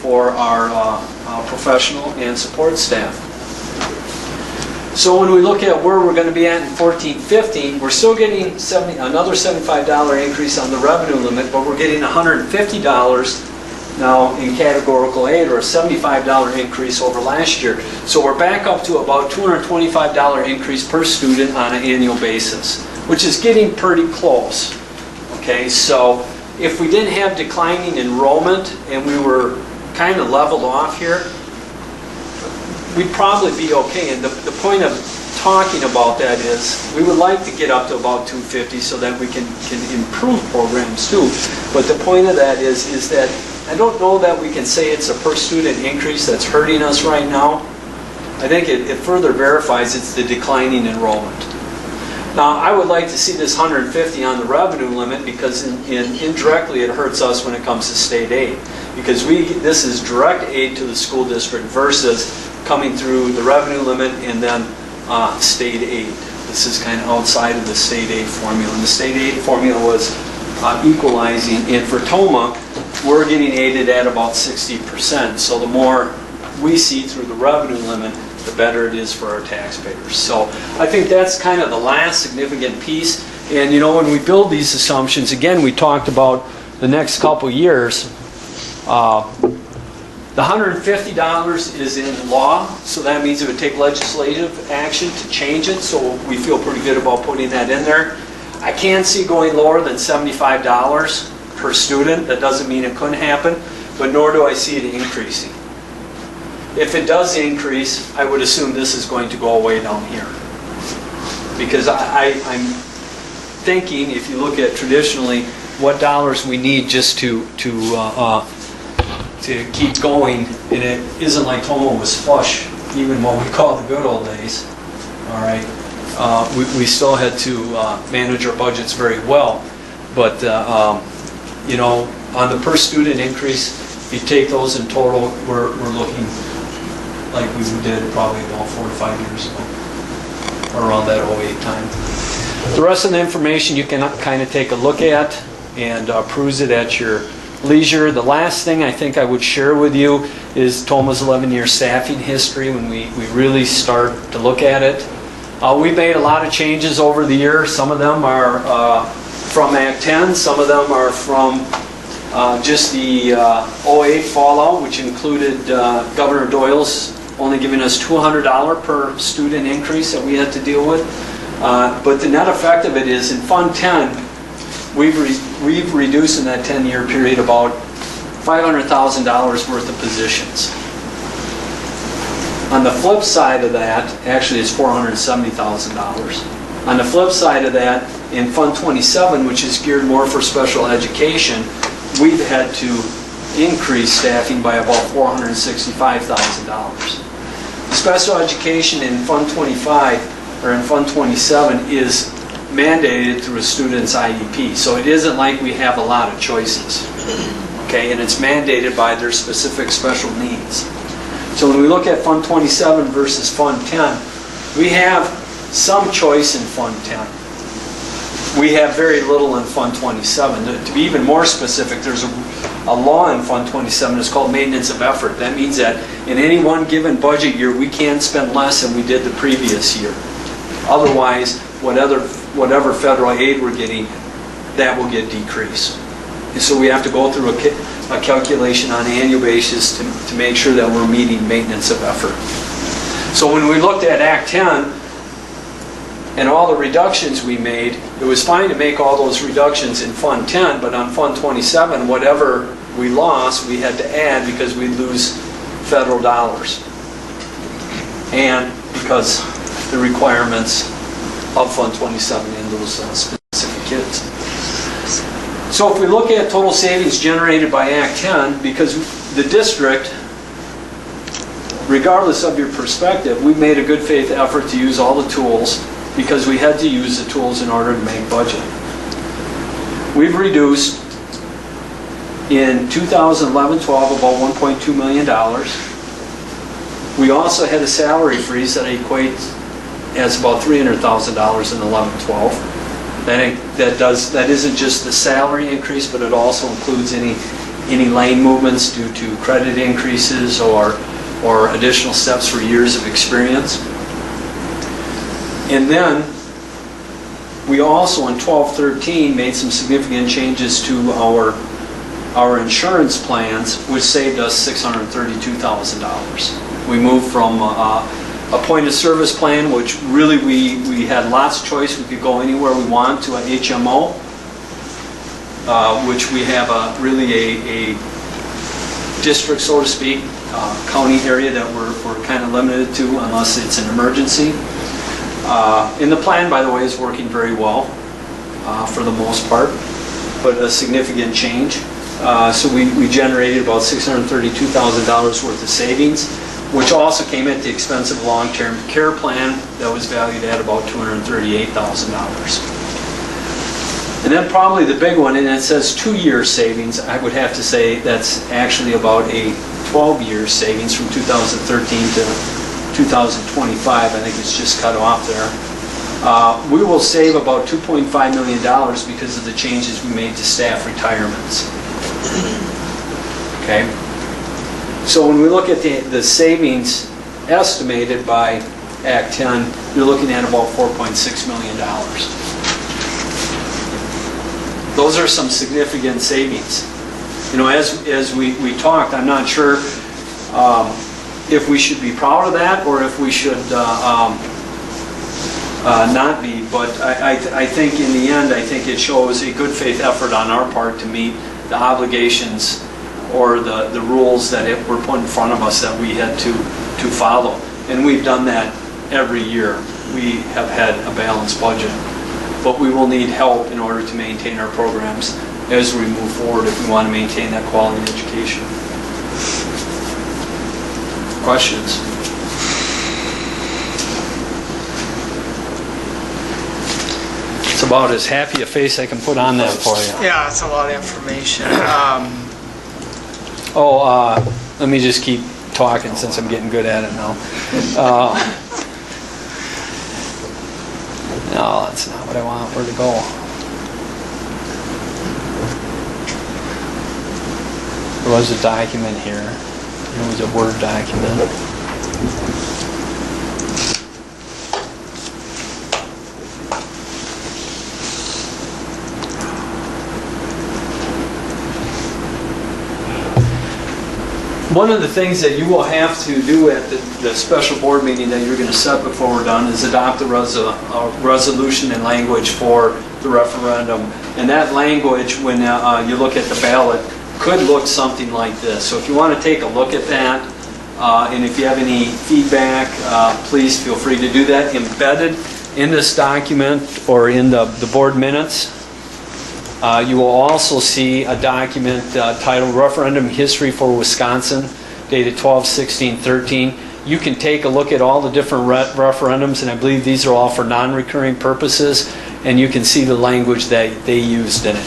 for our professional and support staff. So when we look at where we're going to be at in 14-15, we're still getting another $75 increase on the revenue limit, but we're getting $150 now in categorical aid, or a $75 increase over last year. So we're back up to about $225 increase per student on an annual basis, which is getting pretty close. Okay, so if we didn't have declining enrollment and we were kind of leveled off here, we'd probably be okay. And the point of talking about that is we would like to get up to about 250 so that we can improve programs too. But the point of that is that I don't know that we can say it's a per student increase that's hurting us right now. I think it further verifies it's the declining enrollment. Now, I would like to see this 150 on the revenue limit because indirectly it hurts us when it comes to state aid. Because this is direct aid to the school district versus coming through the revenue limit and then state aid. This is kind of outside of the state aid formula. And the state aid formula was equalizing. And for TOMA, we're getting aided at about 60%. So the more we see through the revenue limit, the better it is for our taxpayers. So I think that's kind of the last significant piece. And when we build these assumptions, again, we talked about the next couple years. The $150 is in law, so that means it would take legislative action to change it, so we feel pretty good about putting that in there. I can't see going lower than $75 per student. That doesn't mean it couldn't happen, but nor do I see it increasing. If it does increase, I would assume this is going to go away down here. Because I'm thinking, if you look at traditionally what dollars we need just to keep going, and it isn't like TOMA was flush, even what we call the good old days. All right, we still had to manage our budgets very well, but on the per student increase, if you take those in total, we're looking like we did probably about 4 to 5 years ago, or around that 08 time. The rest of the information you can kind of take a look at and peruse it at your leisure. The last thing I think I would share with you is TOMA's 11-year staffing history when we really start to look at it. We made a lot of changes over the years. Some of them are from Act 10, some of them are from just the 08 fallout, which included Governor Doyle's only giving us $200 per student increase that we had to deal with. But the net effect of it is in Fund 10, we've reduced in that 10-year period about $500,000 worth of positions. On the flip side of that, actually it's $470,000. On the flip side of that, in Fund 27, which is geared more for special education, we've had to increase staffing by about $465,000. Special education in Fund 25 or in Fund 27 is mandated through a student's IEP. So it isn't like we have a lot of choices. Okay, and it's mandated by their specific special needs. So when we look at Fund 27 versus Fund 10, we have some choice in Fund 10. We have very little in Fund 27. To be even more specific, there's a law in Fund 27. It's called maintenance of effort. That means that in any one given budget year, we can't spend less than we did the previous year. Otherwise, whatever federal aid we're getting, that will get decreased. And so we have to go through a calculation on an annual basis to make sure that we're meeting maintenance of effort. So when we looked at Act 10 and all the reductions we made, it was fine to make all those reductions in Fund 10, but on Fund 27, whatever we lost, we had to add because we'd lose federal dollars. And because the requirements of Fund 27 in those specific kids. So if we look at total savings generated by Act 10, because the district, regardless of your perspective, we've made a good faith effort to use all the tools because we had to use the tools in order to make budget. We've reduced in 2011-12 about $1.2 million. We also had a salary freeze that equates as about $300,000 in 11-12. That isn't just the salary increase, but it also includes any lane movements due to credit increases or additional steps for years of experience. And then we also in 12-13 made some significant changes to our insurance plans, which saved us $632,000. We moved from a point of service plan, which really we had lots of choice. We could go anywhere we want, to an HMO, which we have really a district, so to speak, county area that we're kind of limited to unless it's an emergency. And the plan, by the way, is working very well for the most part, but a significant change. So we generated about $632,000 worth of savings, which also came at the expense of a long-term care plan that was valued at about $238,000. And then probably the big one, and it says 2-year savings, I would have to say that's actually about a 12-year savings from 2013 to 2025. I think it's just cut off there. We will save about $2.5 million because of the changes we made to staff retirements. Okay? So when we look at the savings estimated by Act 10, you're looking at about $4.6 million. Those are some significant savings. You know, as we talked, I'm not sure if we should be proud of that or if we should not be, but I think in the end, I think it shows a good faith effort on our part to meet the obligations or the rules that were put in front of us that we had to follow. And we've done that every year. We have had a balanced budget. But we will need help in order to maintain our programs as we move forward if we want to maintain that quality education. Questions? It's about as happy a face I can put on that for you. Yeah, it's a lot of information. Let me just keep talking since I'm getting good at it now. No, that's not what I want. Where to go? There was a document here. It was a Word document. One of the things that you will have to do at the special board meeting that you're going to set before we're done is adopt a resolution and language for the referendum. And that language, when you look at the ballot, could look something like this. So if you want to take a look at that, and if you have any feedback, please feel free to do that. Embedded in this document or in the board minutes, you will also see a document titled Referendum History for Wisconsin, dated 12/16/13. You can take a look at all the different referendums, and I believe these are all for non-recurring purposes, and you can see the language that they used in it.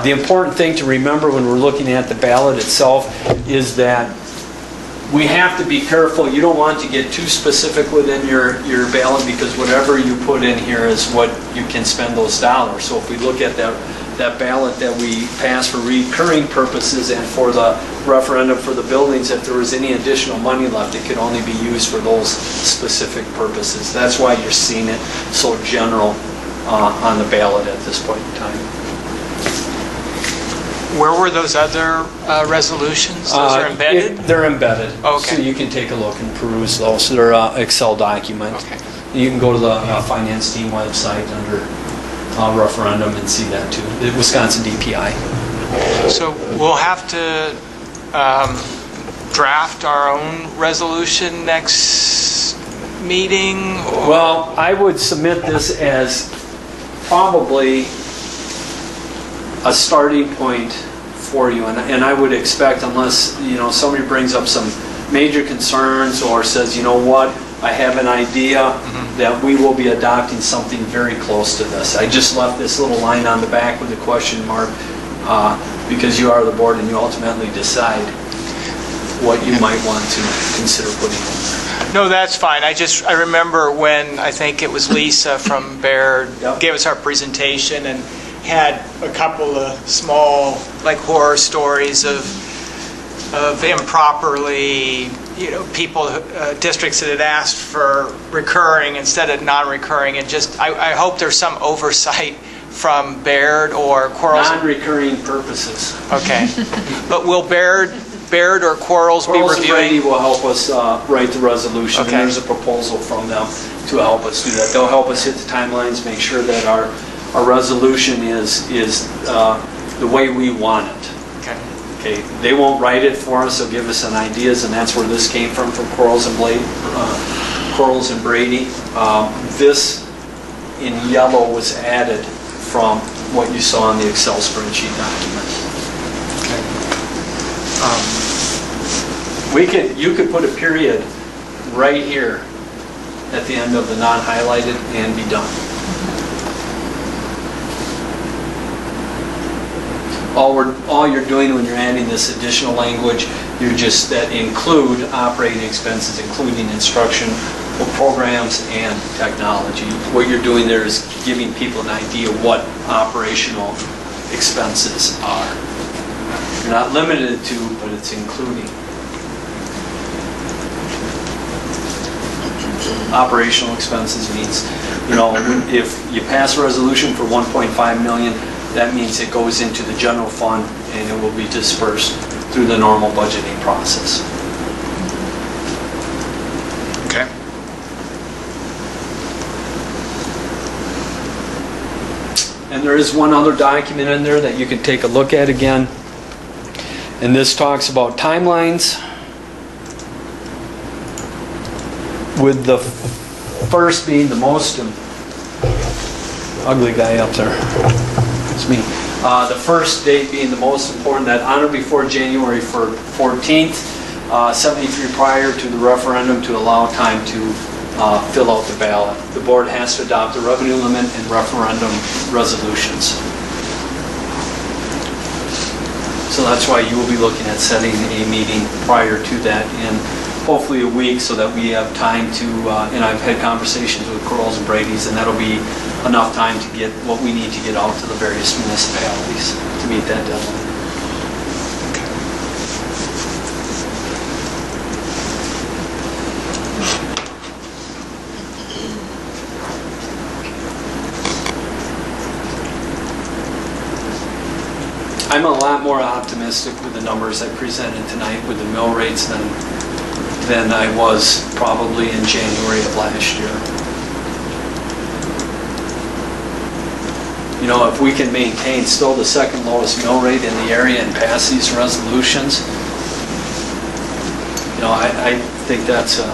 The important thing to remember when we're looking at the ballot itself is that we have to be careful. You don't want to get too specific within your ballot because whatever you put in here is what you can spend those dollars. So if we look at that ballot that we passed for recurring purposes and for the referendum for the buildings, if there was any additional money left, it could only be used for those specific purposes. That's why you're seeing it so general on the ballot at this point in time. Where were those other resolutions? Those are embedded? They're embedded. Okay. So you can take a look and peruse those. They're an Excel document. Okay. You can go to the finance team website under referendum and see that too. The Wisconsin DPI. So we'll have to draft our own resolution next meeting? Or? Well, I would submit this as probably a starting point for you, and I would expect, unless somebody brings up some major concerns or says, you know what, I have an idea, that we will be adopting something very close to this. I just left this little line on the back with a question mark because you are the board and you ultimately decide what you might want to consider putting in there. No, that's fine. I remember when I think it was Lisa from Baird gave us our presentation and had a couple of small, like, horror stories of improperly, people, districts that had asked for recurring instead of non-recurring, and I hope there's some oversight from Baird or Quarles. Non-recurring purposes. Okay. But will Baird or Quarles be Quarles and Brady reviewing? will help us write the resolution, Okay. and there's a proposal from them to help us do that. They'll help us hit the timelines, make sure that our resolution is the way we want it. Okay, they won't write it for us, they'll give us some ideas, and that's where this came from Quarles and Brady. This in yellow was added from what you saw in the Excel spreadsheet document. Okay. You could put a period right here at the end of the non-highlighted and be done. All you're doing when you're adding this additional language, you're just that include operating expenses, including instruction, programs, and technology. What you're doing there is giving people an idea what operational expenses are. You're not limited to, but it's including. Operational expenses means, if you pass a resolution for 1.5 million, that means it goes into the general fund and it will be dispersed through the normal budgeting process. Okay. And there is one other document in there that you can take a look at again. And this talks about timelines, with the first being the most ugly guy up there. It's me. The first date being the most important, that on or before January 14th, 73 prior to the referendum, to allow time to fill out the ballot. The board has to adopt the revenue limit and referendum resolutions. So that's why you will be looking at setting a meeting prior to that in hopefully a week, so that we have time to, and I've had conversations with Quarles and Brady's, and that'll be enough time to get what we need to get out to the various municipalities to meet that deadline. I'm a lot more optimistic with the numbers I presented tonight with the mill rates than I was probably in January of last year. If we can maintain still the second lowest mill rate in the area and pass these resolutions, I think that's a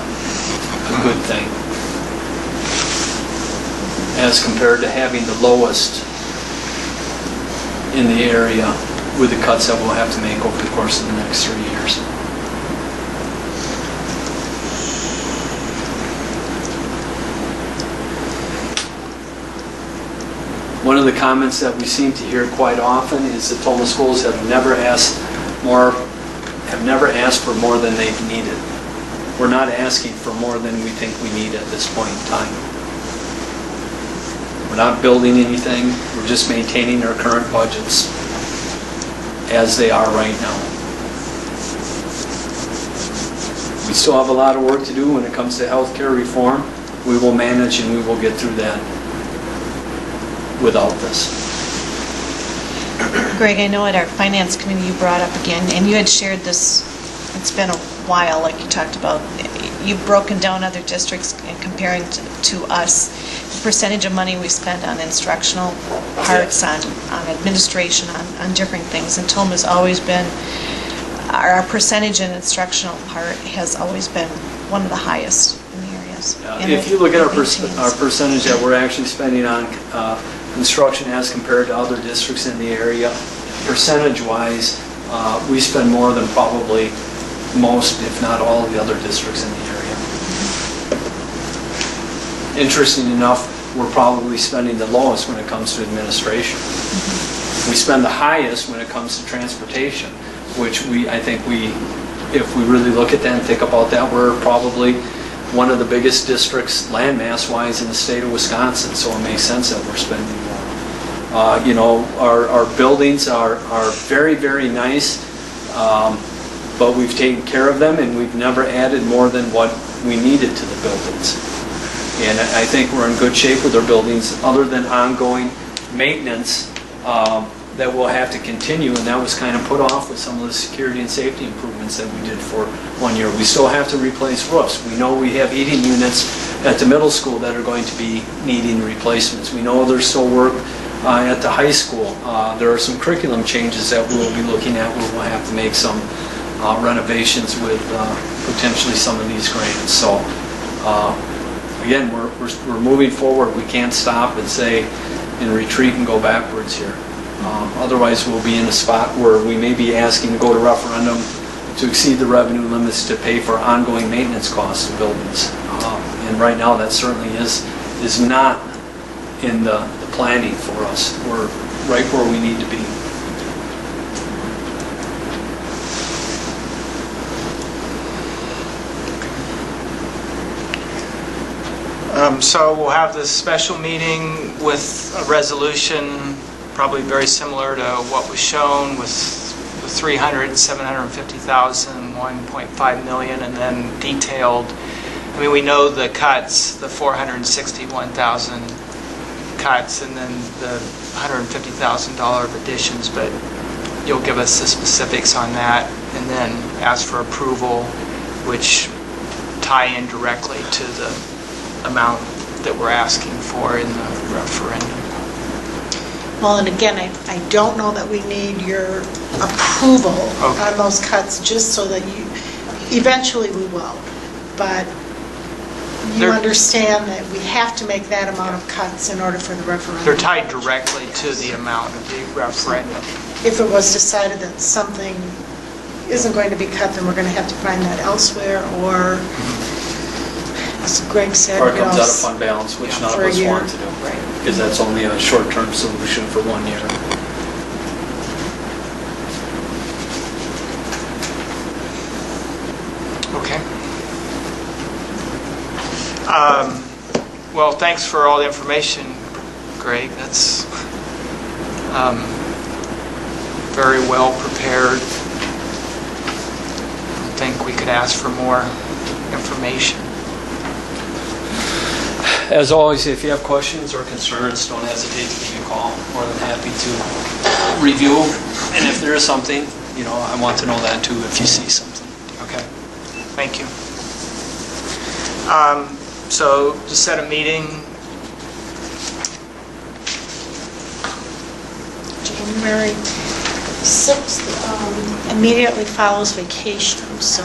good thing. As compared to having the lowest in the area with the cuts that we'll have to make over the course of the next 3 years. One of the comments that we seem to hear quite often is that Toma schools have never asked for more than they've needed. We're not asking for more than we think we need at this point in time. We're not building anything, we're just maintaining our current budgets as they are right now. We still have a lot of work to do when it comes to healthcare reform. We will manage and we will get through that without this. Greg, I know at our finance committee you brought up again, and you had shared this, it's been a while, like you talked about, you've broken down other districts and comparing to us, the percentage of money we spend on instructional parts, on administration, on different things, and Tome has always been, our percentage in instructional part has always been one of the highest in the areas. And If you look at our maintains. percentage that we're actually spending on construction as compared to other districts in the area, percentage-wise, we spend more than probably most, if not all, of the other districts in the area. Interesting enough, we're probably spending the lowest when it comes to administration. We spend the highest when it comes to transportation, which I think if we really look at that and think about that, we're probably one of the biggest districts landmass-wise in the state of Wisconsin, so it makes sense that we're spending more. You know, our buildings are very, very nice, but we've taken care of them and we've never added more than what we needed to the buildings. And I think we're in good shape with our buildings, other than ongoing maintenance that we'll have to continue, and that was kind of put off with some of the security and safety improvements that we did for 1 year. We still have to replace roofs. We know we have heating units at the middle school that are going to be needing replacements. We know there's still work at the high school. There are some curriculum changes that we'll be looking at where we'll have to make some renovations with potentially some of these grants. So again, we're moving forward. We can't stop and say and retreat and go backwards here. Otherwise, we'll be in a spot where we may be asking to go to referendum to exceed the revenue limits to pay for ongoing maintenance costs of buildings. And right now, that certainly is not in the planning for us. We're right where we need to be. So we'll have this special meeting with a resolution probably very similar to what was shown with the 300, 750,000, 1.5 million, and then detailed. I mean, we know the cuts, the 461,000 cuts, and then the $150,000 of additions, but you'll give us the specifics on that, and then ask for approval, which tie in directly to the amount that we're asking for in the referendum. Well, and again, I don't know that we need your approval on those cuts, just so that eventually we will. But you understand that we have to make that amount of cuts in order for the referendum. They're tied directly to the amount of the referendum. If it was decided that something isn't going to be cut, then we're going to have to find that elsewhere, or, as Greg said, Or it comes out of fund balance, which none of for a us year. want to do. Right. Because that's only a short-term solution for 1 year. Okay. Well, thanks for all the information, Greg. That's very well prepared. I think we could ask for more information. As always, if you have questions or concerns, don't hesitate to give me a call. More than happy to review. And if there is something, you know, I want to know that too if you see something. Okay. Thank you. So to set a meeting, January 6th immediately follows vacation, so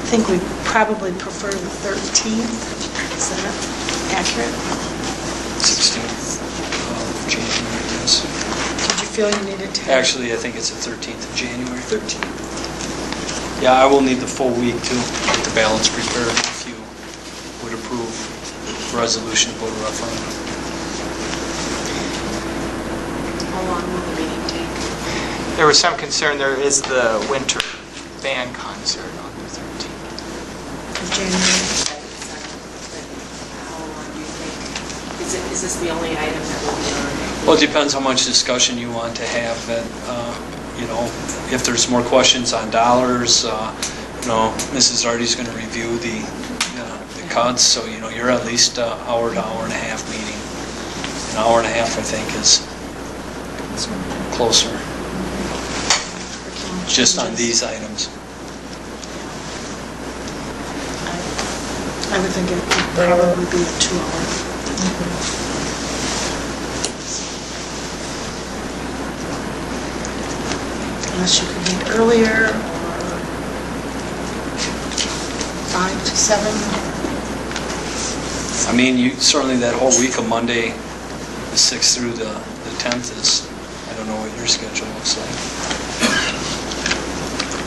I think we probably prefer the 13th. Is that accurate? 16th of January, yes. Did you feel you needed to? Actually, I think it's the 13th of January. 13th. Yeah, I will need the full week to get the balance prepared if you would approve the resolution to go to referendum. How long will the meeting take? there was some concern, there is the winter band concert on the 13th. Of January. How long do you think? Is this the only item that will be on? Well, it depends how much discussion you want to have. That you know, if there's more questions on dollars, you know, Mrs. Arty's going to review the cuts. So you know, you're at least hour to hour and a half meeting. An hour and a half, I think, is closer, Curriculum just on changes. these items. I would think it would probably be a 2-hour. Unless you could meet earlier, or 5 to 7. I mean, you, certainly that whole week of Monday, the 6th through the 10th is, I don't know what your schedule looks like.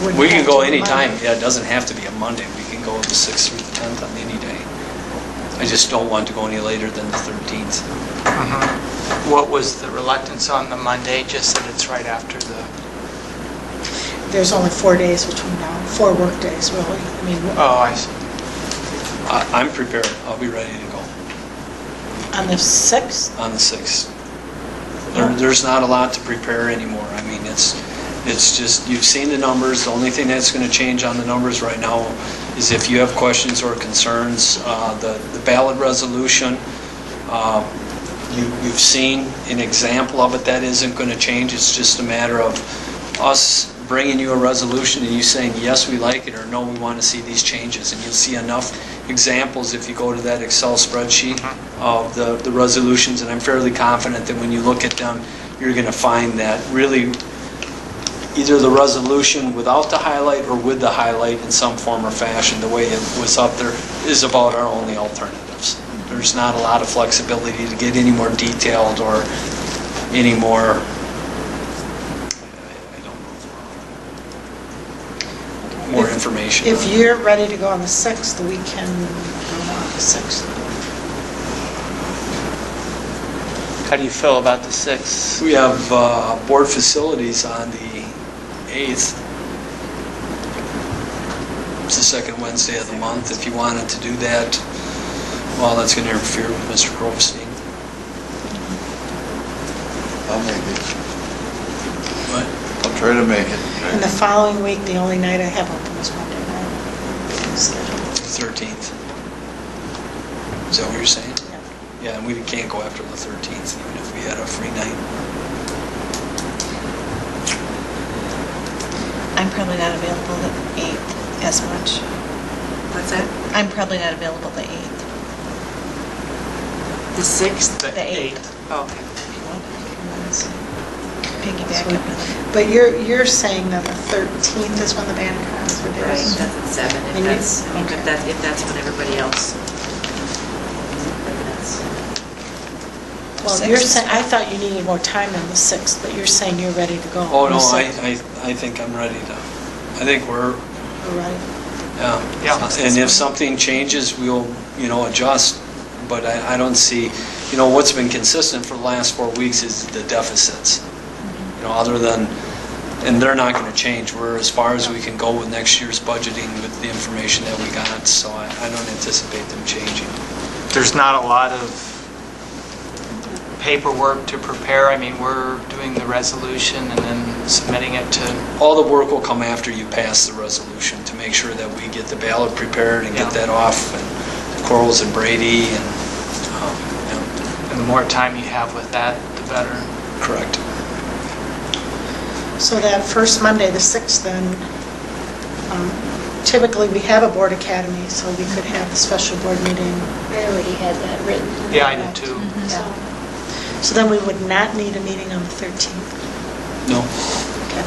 Wouldn't We can have go to be anytime, Monday. yeah, it doesn't have to be a Monday, we can go the 6th through the 10th on any day. I just don't want to go any later than the 13th. What was the reluctance on the Monday, just that it's right after the, There's only 4 days between now, 4 work days, really. I mean, oh, I see. I'm prepared, I'll be ready to go on the 6th, on the 6th. There's not a lot to prepare anymore, I mean, it's just, you've seen the numbers, the only thing that's going to change on the numbers right now is if you have questions or concerns. The ballot resolution, you've seen an example of it, that isn't going to change, it's just a matter of us bringing you a resolution and you saying, yes, we like it, or no, we want to see these changes. And you'll see enough examples if you go to that Excel spreadsheet of the resolutions, and I'm fairly confident that when you look at them, you're going to find that really either the resolution without the highlight or with the highlight in some form or fashion, the way it was up there, is about our only alternatives. There's not a lot of flexibility to get any more detailed or any more, more information. if you're ready to go on the 6th, we can go on the 6th. How do you feel about the 6th? We have board facilities on the 8th. It's the second Wednesday of the month. If you wanted to do that, well, that's going to interfere with Mr. Grovestein. I'll make it. What? I'll try to make it. And the following week, the only night I have open is Monday night. Schedule. 13th. Is that what you're saying? Yeah. Yeah, and we can't go after the 13th, even if we had a free night. I'm probably not available the 8th as much. What's that? I'm probably not available the 8th. The 6th? The 8th. Oh, okay. Piggyback up on that. But you're saying that the 13th is when the band concert Right, is? that's at 7, And if you- that's, okay. if that's when everybody else. That's- Well, Sixth you're is saying, fine. I thought you needed more time than the 6th, but you're saying you're ready to go. Oh, on the no, 6th. I think I'm ready to, I think we're, All right. yeah. And if something changes, we'll, adjust. But I don't see, what's been consistent for the last 4 weeks is the deficits. Other than, and they're not going to change. We're as far as we can go with next year's budgeting with the information that we got, so I don't anticipate them changing. There's not a lot of paperwork to prepare. I mean, we're doing the resolution and then submitting it to, All the work will come after you pass the resolution to make sure that we get the ballot prepared and get Yeah. that off, and Corals and Brady, and, and the more time you have with that, the better. correct. So that first Monday, the 6th, then, typically we have a board academy, so we could have a special board meeting. I already had that written. Yeah, I did too. So, So then we would not need a meeting on the 13th. No, Okay.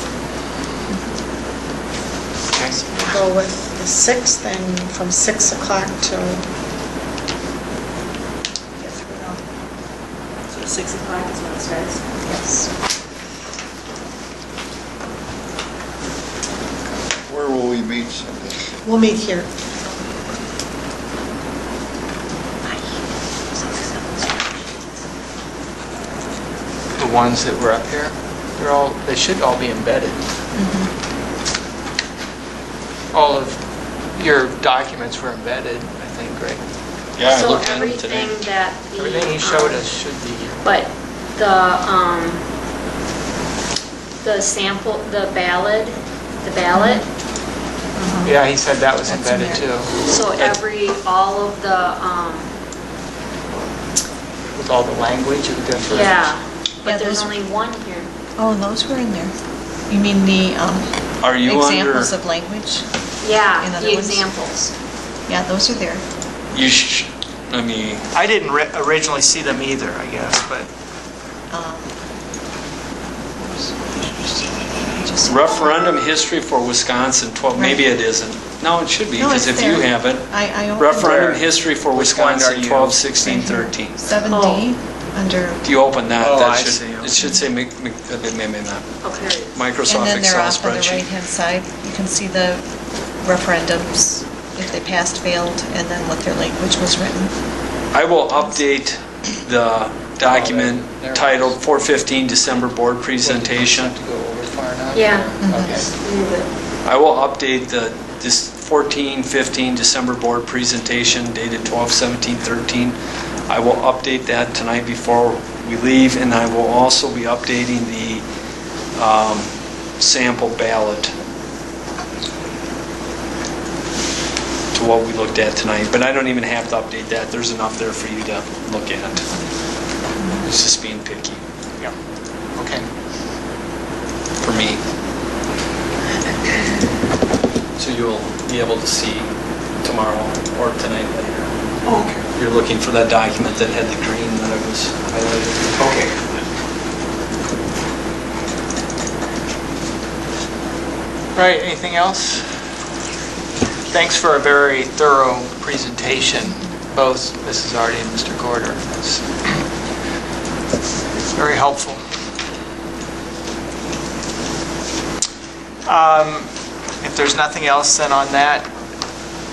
Okay. So we'll go with the 6th, and from 6 o'clock till, yes, we know. So 6 o'clock is when it starts? Yes. Where will we meet Sunday? We'll meet here. The ones that were up here, they should all be embedded. All of your documents were embedded, I think, Greg. yeah, I so looked at them today. everything that the. Everything he showed us should be. But the sample, the ballot, Yeah, he said that was That's embedded in too. there. so all of the, With all the language of the different. yeah, But there's those- only one here. Oh, those were in there. You mean the Are you under, examples of language? Yeah, In other the ones? examples. Yeah, those are there. I mean, I didn't originally see them either, I guess, but Um, just- referendum history for Wisconsin, 12, maybe it isn't. No, it should be, No, because it's if you there. have it, I opened referendum Where? history for Which one are Wisconsin, you? 12, 16, 13. 7D under, If you open that, Oh, I that see, should, okay. it should say Oh, here it is. Microsoft and then they're Excel off on the spreadsheet. right-hand side. You can see the referendums, if they passed, failed, and then what their language was written. I will update the document there. titled 415 December Board Presentation. to go over far enough? Yeah. Okay. Move it. I will update this 14-15 December Board Presentation dated 12/17/13. I will update that tonight before we leave, and I will also be updating the sample ballot to what we looked at tonight. But I don't even have to update that. There's enough there for you to look at. It's just being picky Yeah. Okay. for me. So you'll be able to see tomorrow or tonight later. Okay. You're looking for that document that had the green that I was highlighting. Okay. Right, anything else? Thanks for a very thorough presentation, both Mrs. Artie and Mr. Gorder. That's very helpful. If there's nothing else then on that,